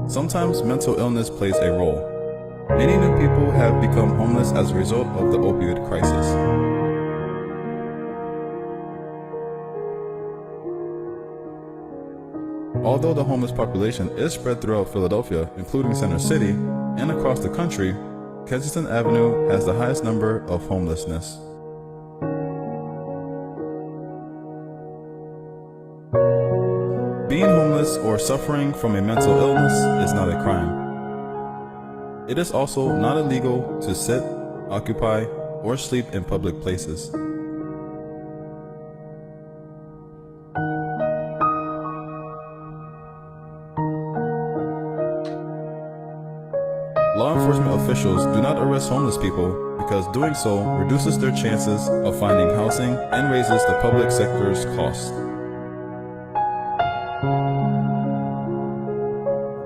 Sometimes mental illness plays a role. Many new people have become homeless as a result of the opioid crisis. Although the homeless population is spread throughout Philadelphia, including Center City, and across the country, Kensington Avenue has the highest number of homelessness. Being homeless or suffering from a mental illness is not a crime. It is also not illegal to sit, occupy, or sleep in public places. Law enforcement officials do not arrest homeless people because doing so reduces their chances of finding housing and raises the public sector's costs.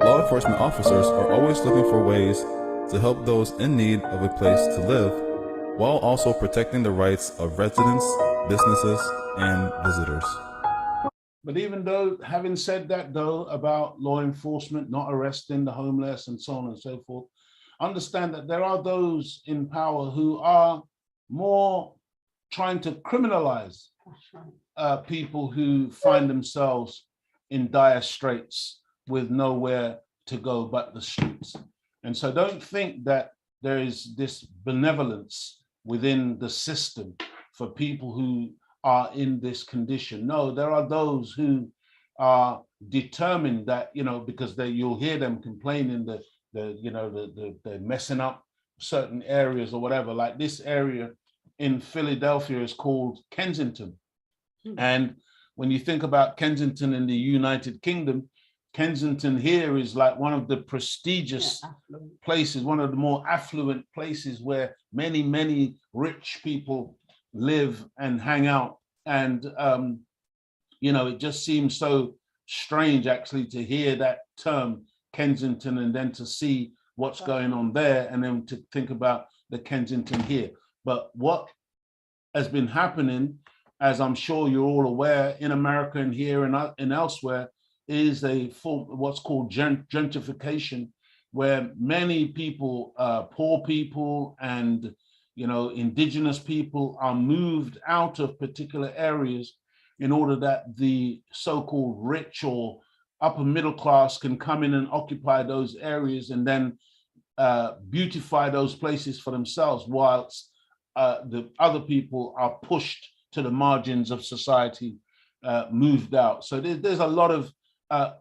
Law enforcement officers are always looking for ways to help those in need of a place to live, while also protecting the rights of residents, businesses, and visitors. But even though, having said that though, about law enforcement not arresting the homeless and so on and so forth, understand that there are those in power who are more trying to criminalize people who find themselves in dire straits with nowhere to go but the streets. And so don't think that there is this benevolence within the system for people who are in this condition. No, there are those who are determined that, because you'll hear them complaining that they're messing up certain areas or whatever. Like this area in Philadelphia is called Kensington. And when you think about Kensington in the United Kingdom, Kensington here is like one of the prestigious places, one of the more affluent places where many, many rich people live and hang out. And, it just seems so strange actually to hear that term Kensington and then to see what's going on there and then to think about the Kensington here. But what has been happening, as I'm sure you're all aware, in America and here and elsewhere, is a form what's called gentrification, where many people, poor people and indigenous people are moved out of particular areas in order that the so-called rich or upper middle class can come in and occupy those areas and then beautify those places for themselves, whilst the other people are pushed to the margins of society, moved out. So there's a lot of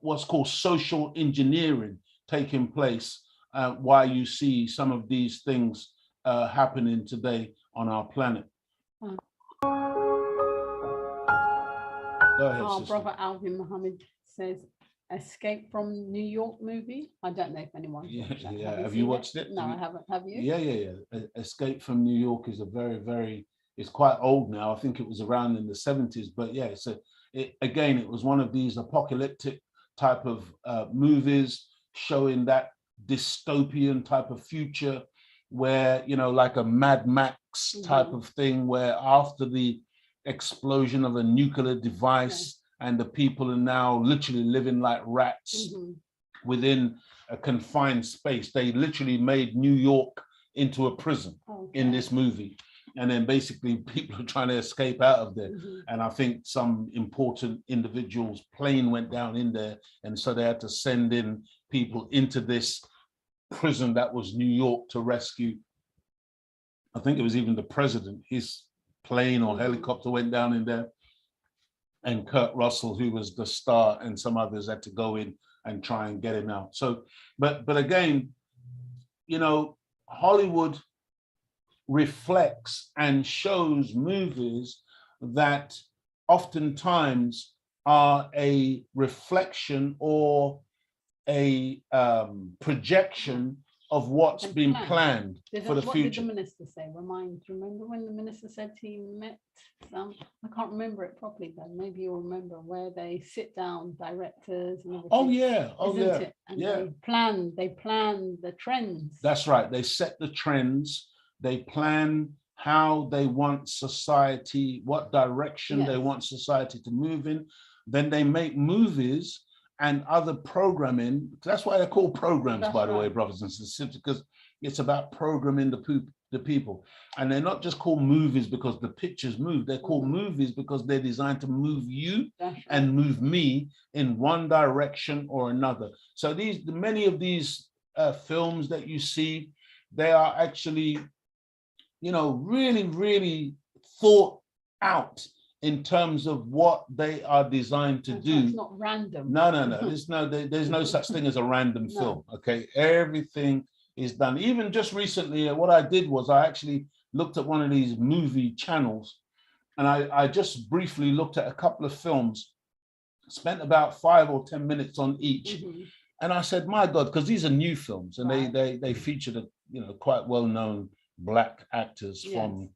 what's called social engineering taking place, while you see some of these things happening today on our planet. Go ahead, our sister. brother Alvin Muhammad says, Escape from New York movie. I don't know if anyone watched that. Yeah. Have you watched it? No, I haven't. Have you? Yeah. Escape from New York is a very, it's quite old now. I think it was around in the 70s, but yeah, it was one of these apocalyptic type of movies showing that dystopian type of future where, like a Mad Max type of thing, where after the explosion of a nuclear device and the people are now literally living like rats within a confined space. They literally made New York into a prison in this movie. And then basically people are trying to escape out of there. And I think some important individuals' plane went down in there. And so they had to send in people into this prison that was New York to rescue. I think it was even the president, his plane or helicopter went down in there. And Kurt Russell, who was the star, and some others had to go in and try and get him out. So, but again, Hollywood reflects and shows movies that oftentimes are a reflection or a projection of what's been planned for the future. What did the minister say? Do you remember when the minister said he met some, I can't remember it properly, but maybe you'll remember, where they sit down, directors and everything. It? And they plan the trends. That's right. They set the trends. They plan how they want society, what direction they want society to move in. Then they make movies and other programming. That's why they're called programs, by the way, brothers and sisters, because it's about programming the people. And they're not just called movies because the pictures move. They're called movies because they're designed to move you and move me in one direction or another. So many of these films that you see, they are actually, really, really thought out in terms of what they are designed to do. It's not random. No. There's no such thing as a random film. Okay, everything is done. Even just recently, what I did was I actually looked at one of these movie channels, and I just briefly looked at a couple of films, spent about 5 or 10 minutes on each, and I said, my God, because these are new films, and they featured quite well-known Black actors from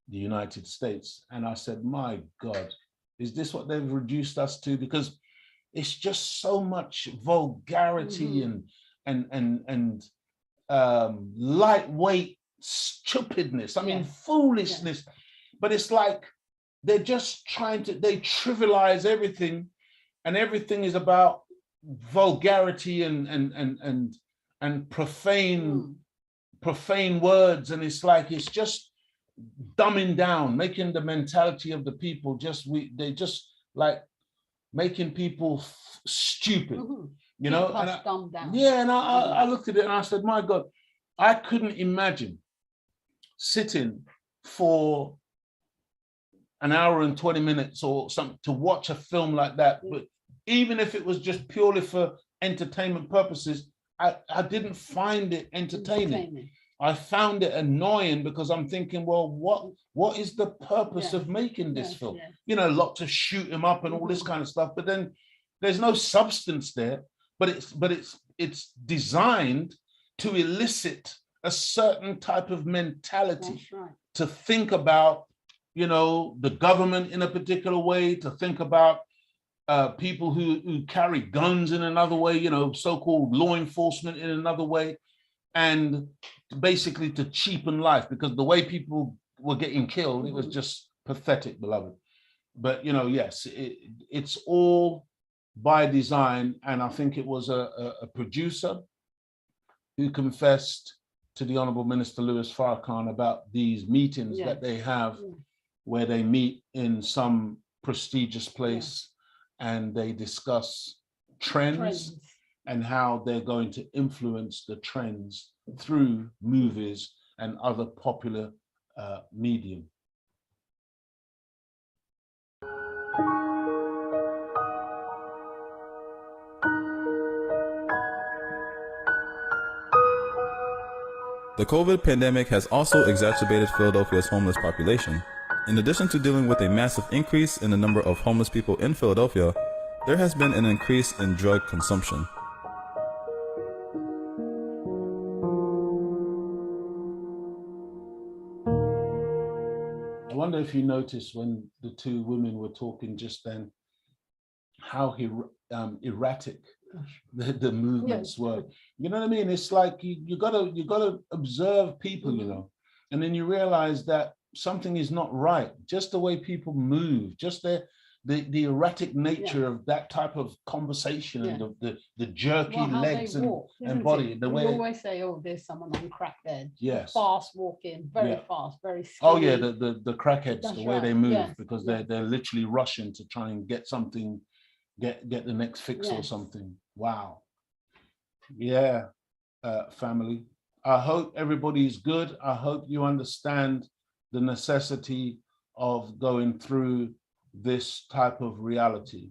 the United States. And I said, my God, is this what they've reduced us to? Because it's just so much vulgarity and lightweight stupidness. I mean, foolishness. But it's like they're just they trivialize everything, and everything is about vulgarity and profane words. And it's like, it's just dumbing down, making the mentality of the people they just like making people stupid, And I looked at it and I said, my God, I couldn't imagine sitting for an hour and 20 minutes or something to watch a film like that. But even if it was just purely for entertainment purposes, I didn't find it entertaining. I found it annoying because I'm thinking, well, what is the purpose of making this film? You know, lots of shoot him up and all this kind of stuff, but then there's no substance there. But it's designed to elicit a certain type of mentality, to think about, you know, the government in a particular way, to think about people who carry guns in another way, you know, so-called law enforcement in another way, and basically to cheapen life, because the way people were getting killed, it was just pathetic, beloved. But, you know, yes, it's all by design. And I think it was a producer who confessed to the Honorable Minister Louis Farrakhan about these meetings that they have, where they meet in some prestigious place and they discuss trends and how they're going to influence the trends through movies and other popular medium. The COVID pandemic has also exacerbated Philadelphia's homeless population. In addition to dealing with a massive increase in the number of homeless people in Philadelphia, there has been an increase in drug consumption. I wonder if you noticed when the two women were talking just then, how erratic the movements were. You know what I mean? It's like you gotta observe people, you know, and then you realize that something is not right. Just the way people move, just the erratic nature of that type of conversation, and the jerky legs and body. The way we always say, oh, there's someone on crack there. Yes. Fast walking, very fast, very skinny. Oh yeah, the crackheads, the way they move, because they're literally rushing to try and get something, get the next fix or something. Wow. Yeah, family. I hope everybody's good. I hope you understand the necessity of going through this type of reality.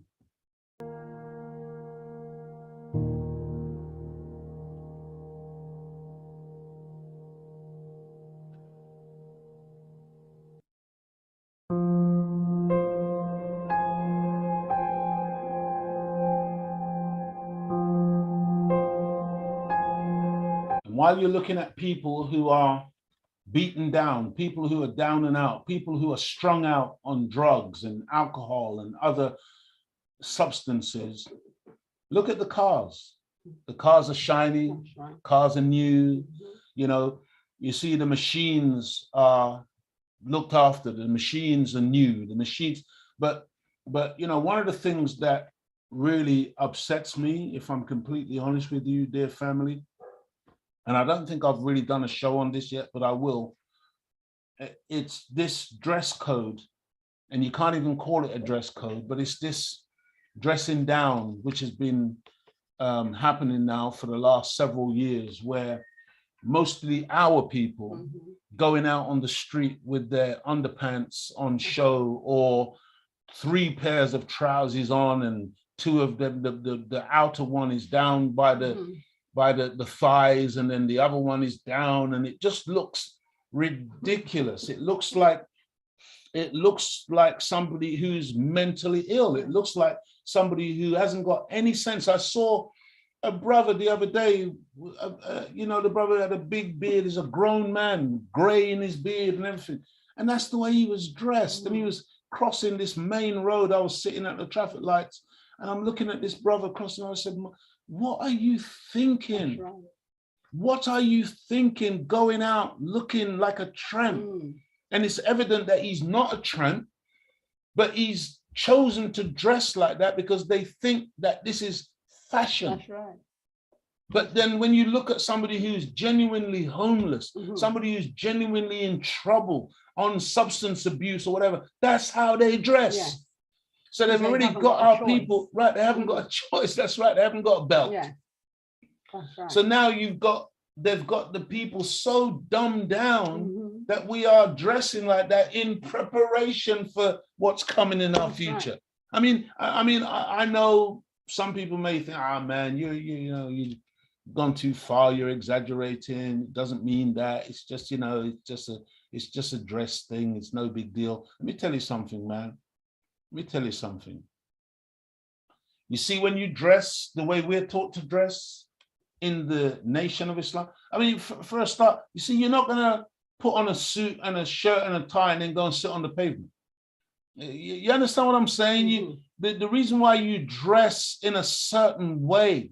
And while you're looking at people who are beaten down, people who are down and out, people who are strung out on drugs and alcohol and other substances, look at the cars. The cars are shiny, cars are new, you know, you see the machines are looked after, the machines are new, the machines, but you know, one of the things that really upsets me, if I'm completely honest with you, dear family, and I don't think I've really done a show on this yet, but I will. It's this dress code, and you can't even call it a dress code, but it's this dressing down, which has been happening now for the last several years, where mostly our people going out on the street with their underpants on show, or 3 pairs of trousers on, and 2 of them, the outer one is down by the thighs, and then the other one is down, and it just looks ridiculous. It looks like somebody who's mentally ill. It looks like somebody who hasn't got any sense. I saw a brother the other day, you know, the brother had a big beard, he's a grown man, gray in his beard and everything, and that's the way he was dressed. And he was crossing this main road. I was sitting at the traffic lights, and I'm looking at this brother crossing. I said, what are you thinking? Right. What are you thinking, going out looking like a tramp? And it's evident that he's not a tramp, but he's chosen to dress like that because they think that this is fashion. That's right. But then when you look at somebody who's genuinely homeless, somebody who's genuinely in trouble, on substance abuse or whatever, that's how they dress. Yeah. So they've already got our people, right? They haven't got a choice. That's right. They haven't got a belt. Yeah. That's right. So now you've got they've got the people so dumbed down Mhm. that we are dressing like that in preparation for what's coming in our That's future. right. I know some people may think, man, you've gone too far, you're exaggerating. It doesn't mean that. It's just, it's just a dress thing. It's no big deal. Let me tell you something, man. Let me tell you something. You see, when you dress the way we're taught to dress in the nation of Islam, I mean, for a start, you see, you're not going to put on a suit and a shirt and a tie and then go and sit on the pavement. You understand what I'm saying? Mhm. The reason why you dress in a certain way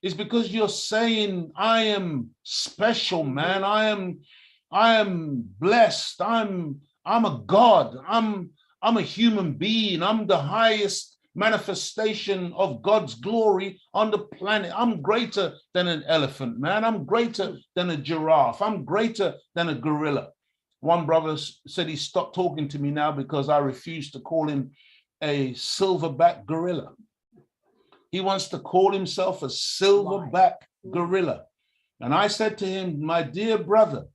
is because you're saying, I am special, man. I am blessed. I'm a God. I'm a human being. I'm the highest manifestation of God's glory on the planet. I'm greater than an elephant, man. I'm greater than a giraffe. I'm greater than a gorilla. One brother said he stopped talking to me now because I refused to call him a silverback gorilla. He wants to call himself a silverback gorilla. And I said to him, my dear brother,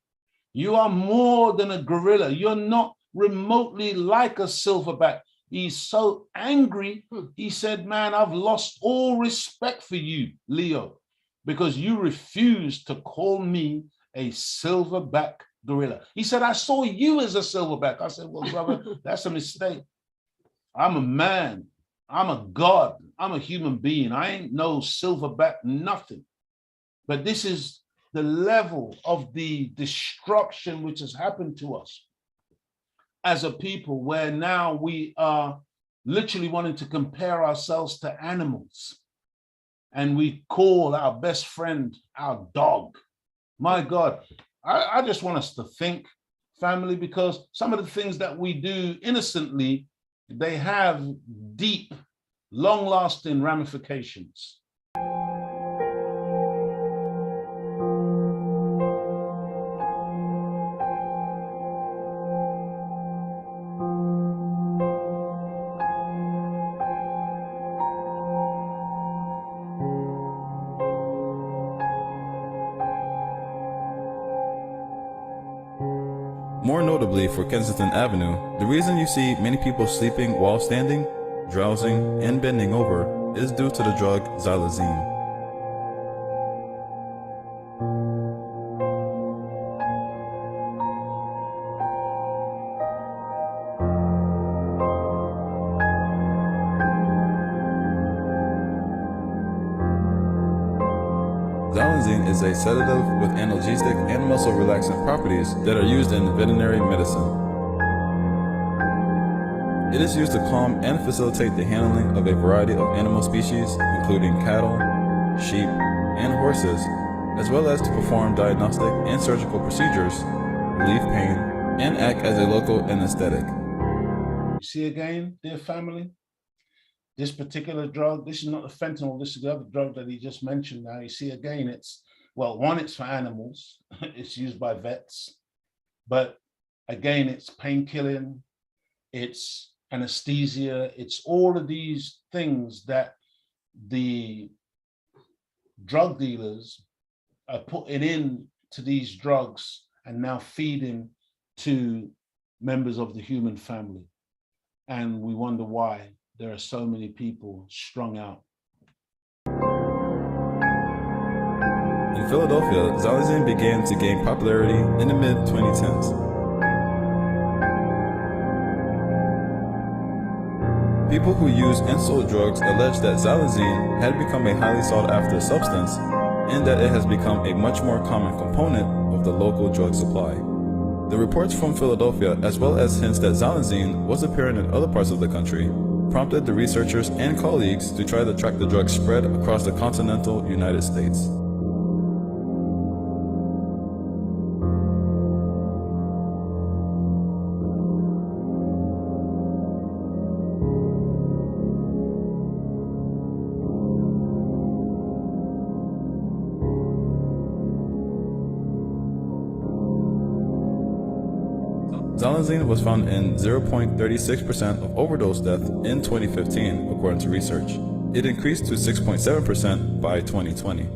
you are more than a gorilla. You're not remotely like a silverback. He's so angry. He said, man, I've lost all respect for you, Leo, because you refuse to call me a silverback gorilla. He said, I saw you as a silverback. I said, well, brother, that's a mistake. I'm a man. I'm a God. I'm a human being. I ain't no silverback, nothing. But this is the level of the destruction which has happened to us as a people, where now we are literally wanting to compare ourselves to animals. And we call our best friend our dog. My God, I just want us to think, family, because some of the things that we do innocently, they have deep, long-lasting ramifications. More notably for Kensington Avenue, the reason you see many people sleeping while standing, drowsing, and bending over is due to the drug xylazine. Xylazine is a sedative with analgesic and muscle relaxant properties that are used in veterinary medicine. It is used to calm and facilitate the handling of a variety of animal species, including cattle, sheep, and horses, as well as to perform diagnostic and surgical procedures, relieve pain, and act as a local anesthetic. You see again, dear family, this particular drug, this is not the fentanyl, this is the other drug that he just mentioned now. You see again, it's, well, one, it's for animals. It's used by vets. But again, it's painkilling, it's anesthesia, it's all of these things that the drug dealers are putting into these drugs and now feeding to members of the human family. And we wonder why there are so many people strung out. In Philadelphia, xylazine began to gain popularity in the mid-2010s. People who use and sold drugs allege that xylazine had become a highly sought-after substance and that it has become a much more common component of the local drug supply. The reports from Philadelphia, as well as hints that xylazine was appearing in other parts of the country, prompted the researchers and colleagues to try to track the drug's spread across the continental United States. Xylazine was found in 0.36% of overdose death in 2015, according to research. It increased to 6.7% by 2020.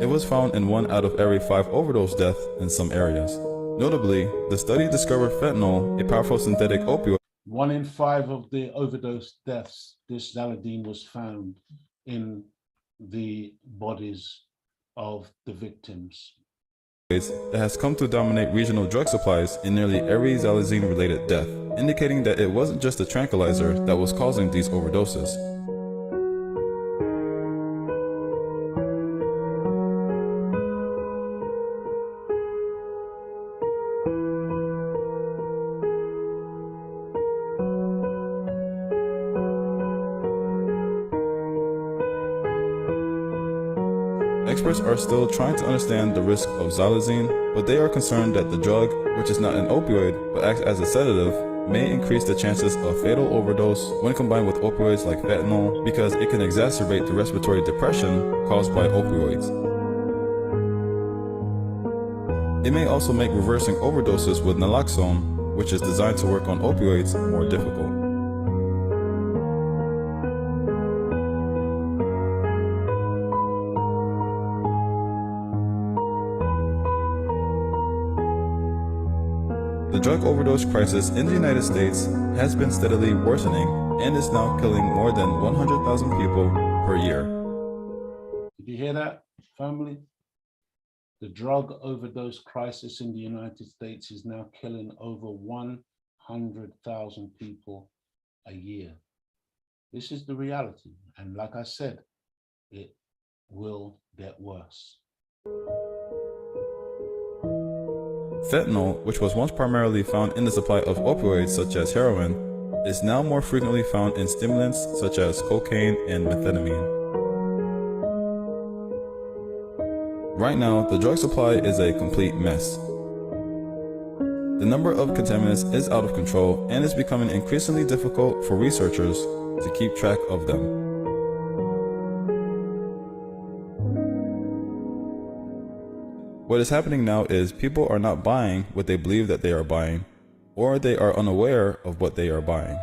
it was found in 1 out of every 5 overdose deaths in some areas. Notably, the study discovered fentanyl, a powerful synthetic opioid, 1 in 5 of the overdose deaths, this xylazine was found in the bodies of the victims. that has come to dominate regional drug supplies in nearly every xylazine-related death, indicating that it wasn't just a tranquilizer that was causing these overdoses. Experts are still trying to understand the risk of xylazine, but they are concerned that the drug, which is not an opioid but acts as a sedative, may increase the chances of fatal overdose when combined with opioids like fentanyl because it can exacerbate the respiratory depression caused by opioids. It may also make reversing overdoses with naloxone, which is designed to work on opioids, more difficult. The drug overdose crisis in the United States has been steadily worsening and is now killing more than 100,000 people per year. Did you hear that, family? The drug overdose crisis in the United States is now killing over 100,000 people a year. This is the reality. And like I said, it will get worse. Fentanyl, which was once primarily found in the supply of opioids such as heroin, is now more frequently found in stimulants such as cocaine and methamphetamine. Right now, the drug supply is a complete mess. The number of contaminants is out of control and is becoming increasingly difficult for researchers to keep track of them. What is happening now is people are not buying what they believe that they are buying, or they are unaware of what they are buying.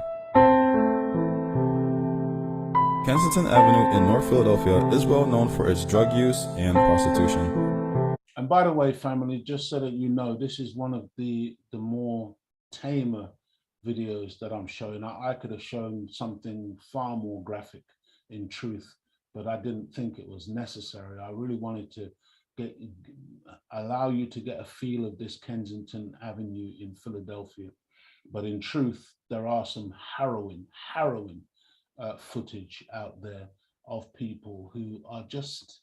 Kensington Avenue in North Philadelphia is well known for its drug use and prostitution. And by the way, family, just so that you know, this is one of the more tamer videos that I'm showing. I could have shown something far more graphic in truth, but I didn't think it was necessary. I really wanted to allow you to get a feel of this Kensington Avenue in Philadelphia. But in truth, there are some harrowing footage out there of people who are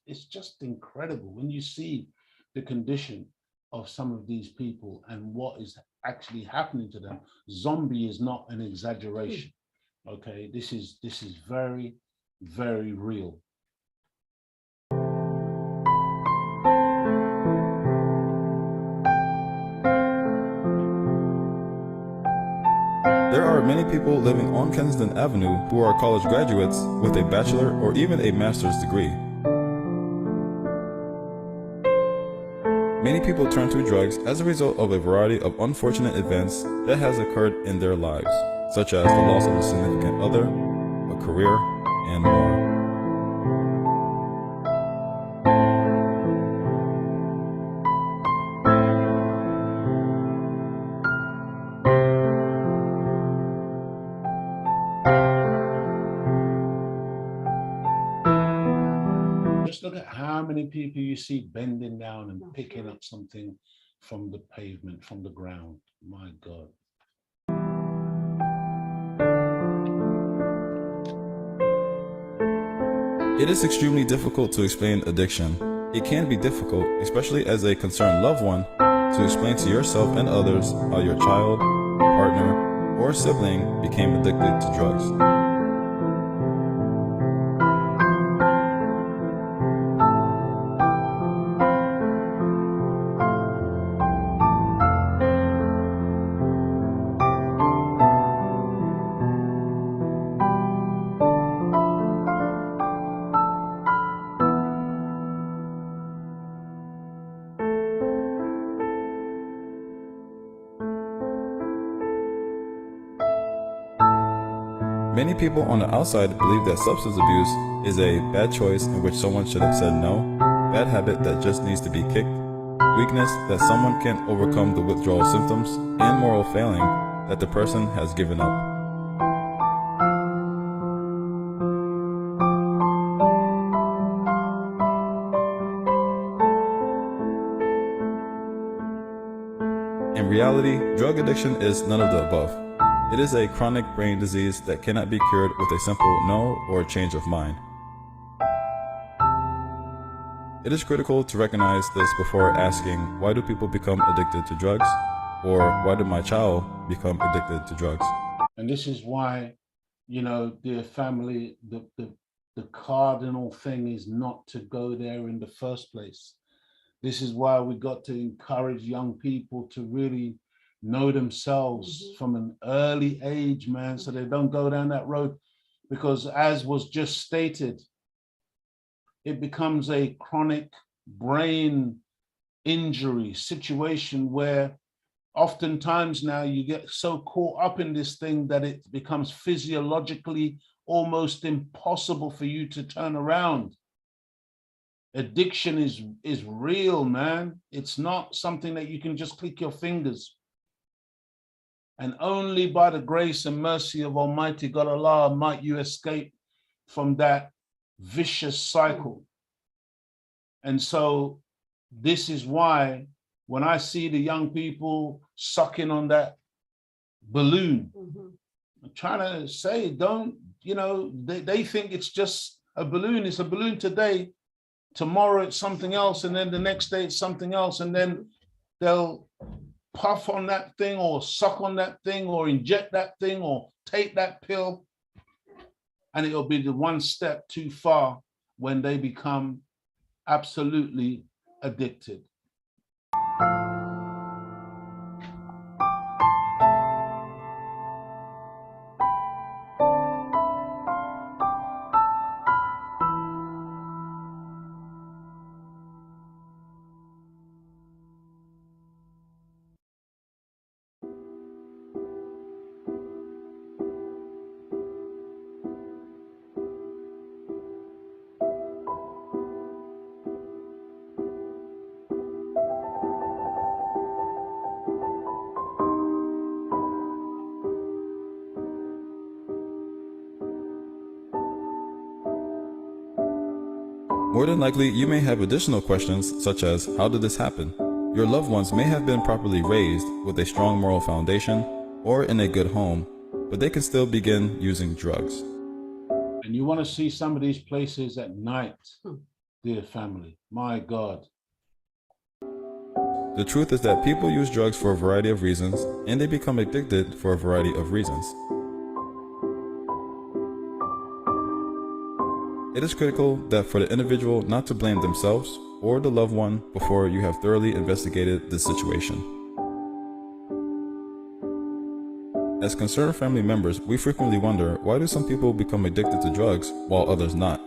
it's just incredible when you see the condition of some of these people and what is actually happening to them. Zombie is not an exaggeration. Okay, this is very, very real. There are many people living on Kensington Avenue who are college graduates with a bachelor or even a master's degree. Many people turn to drugs as a result of a variety of unfortunate events that has occurred in their lives, such as the loss of a significant other, a career, and more. Just look at how many people you see bending down and picking up something from the pavement, from the ground. My God. It is extremely difficult to explain addiction. It can be difficult, especially as a concerned loved one, to explain to yourself and others how your child, partner, or sibling became addicted to drugs. Many people on the outside believe that substance abuse is a bad choice in which someone should have said no, bad habit that just needs to be kicked, weakness that someone can't overcome the withdrawal symptoms, and moral failing that the person has given up. In reality, drug addiction is none of the above. It is a chronic brain disease that cannot be cured with a simple no or a change of mind. It is critical to recognize this before asking, why do people become addicted to drugs? Or why did my child become addicted to drugs? And this is why, dear family, the cardinal thing is not to go there in the first place. This is why we got to encourage young people to really know themselves from an early age, man, so they don't go down that road. Because as was just stated, it becomes a chronic brain injury situation where oftentimes now you get so caught up in this thing that it becomes physiologically almost impossible for you to turn around. Addiction is real, man. It's not something that you can just click your fingers. And only by the grace and mercy of Almighty God Allah might you escape from that vicious cycle. And so this is why when I see the young people sucking on that balloon, I'm trying to say, don't, they think it's just a balloon. It's a balloon today. Tomorrow it's something else, and then the next day it's something else, and then they'll puff on that thing or suck on that thing or inject that thing or take that pill, and it'll be the one step too far when they become absolutely addicted. More than likely, you may have additional questions such as, how did this happen? Your loved ones may have been properly raised with a strong moral foundation or in a good home, but they can still begin using drugs. And you want to see some of these places at night, dear family, my God. The truth is that people use drugs for a variety of reasons, and they become addicted for a variety of reasons. It is critical that for the individual not to blame themselves or the loved one before you have thoroughly investigated the situation. As concerned family members, we frequently wonder, why do some people become addicted to drugs while others not?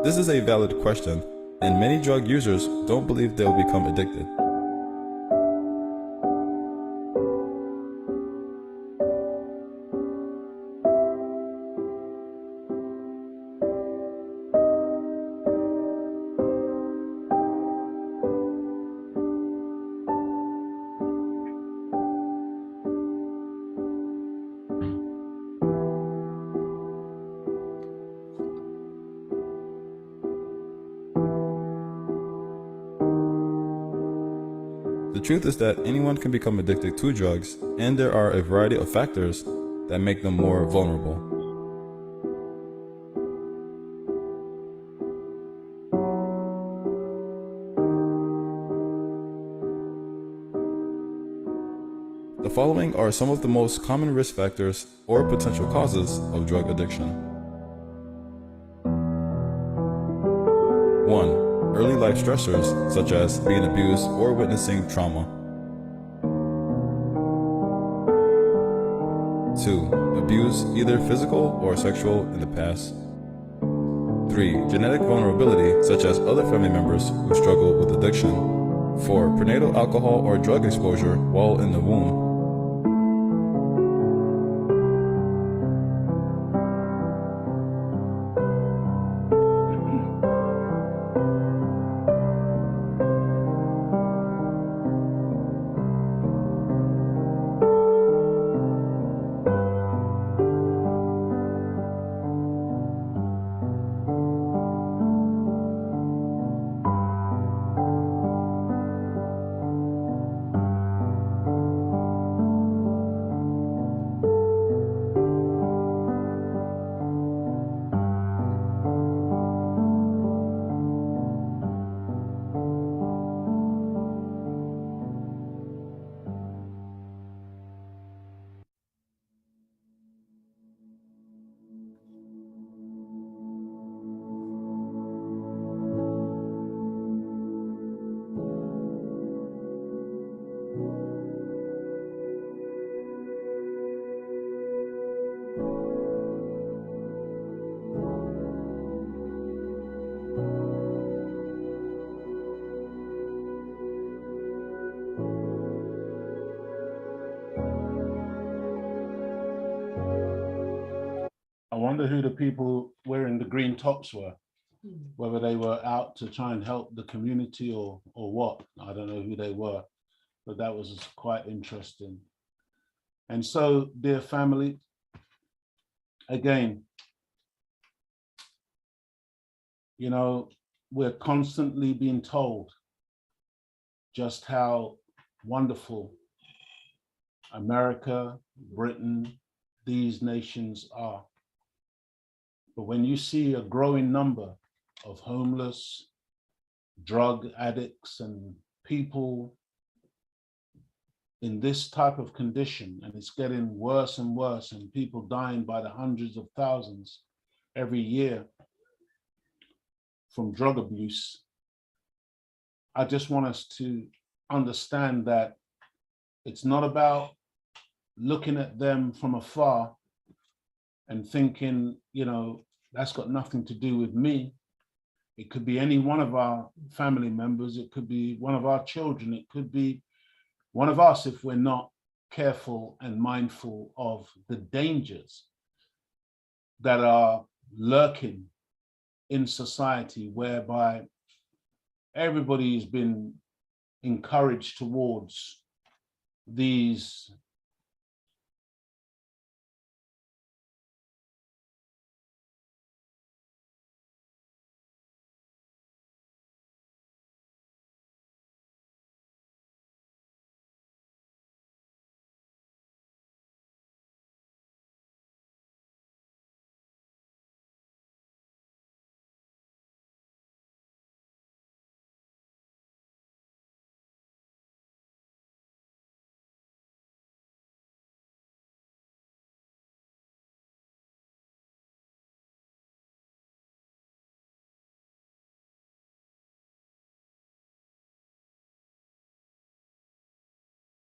This is a valid question, and many drug users don't believe they'll become addicted. The truth is that anyone can become addicted to drugs, and there are a variety of factors that make them more vulnerable. The following are some of the most common risk factors or potential causes of drug addiction. 1. Early life stressors, such as being abused or witnessing trauma. 2. Abuse, either physical or sexual, in the past. 3. Genetic vulnerability, such as other family members who struggle with addiction. 4. Prenatal alcohol or drug exposure while in the womb. I wonder who the people wearing the green tops were, whether they were out to try and help the community or what. I don't know who they were, but that was quite interesting. And so, dear family, again, you know, we're constantly being told just how wonderful America, Britain, these nations are. But when you see a growing number of homeless, drug addicts, and people in this type of condition, and it's getting worse and worse, and people dying by the hundreds of thousands every year from drug abuse, I just want us to understand that it's not about looking at them from afar and thinking, you know, that's got nothing to do with me. It could be any one of our family members. It could be one of our children. It could be one of us if we're not careful and mindful of the dangers that are lurking in society, whereby everybody's been encouraged towards these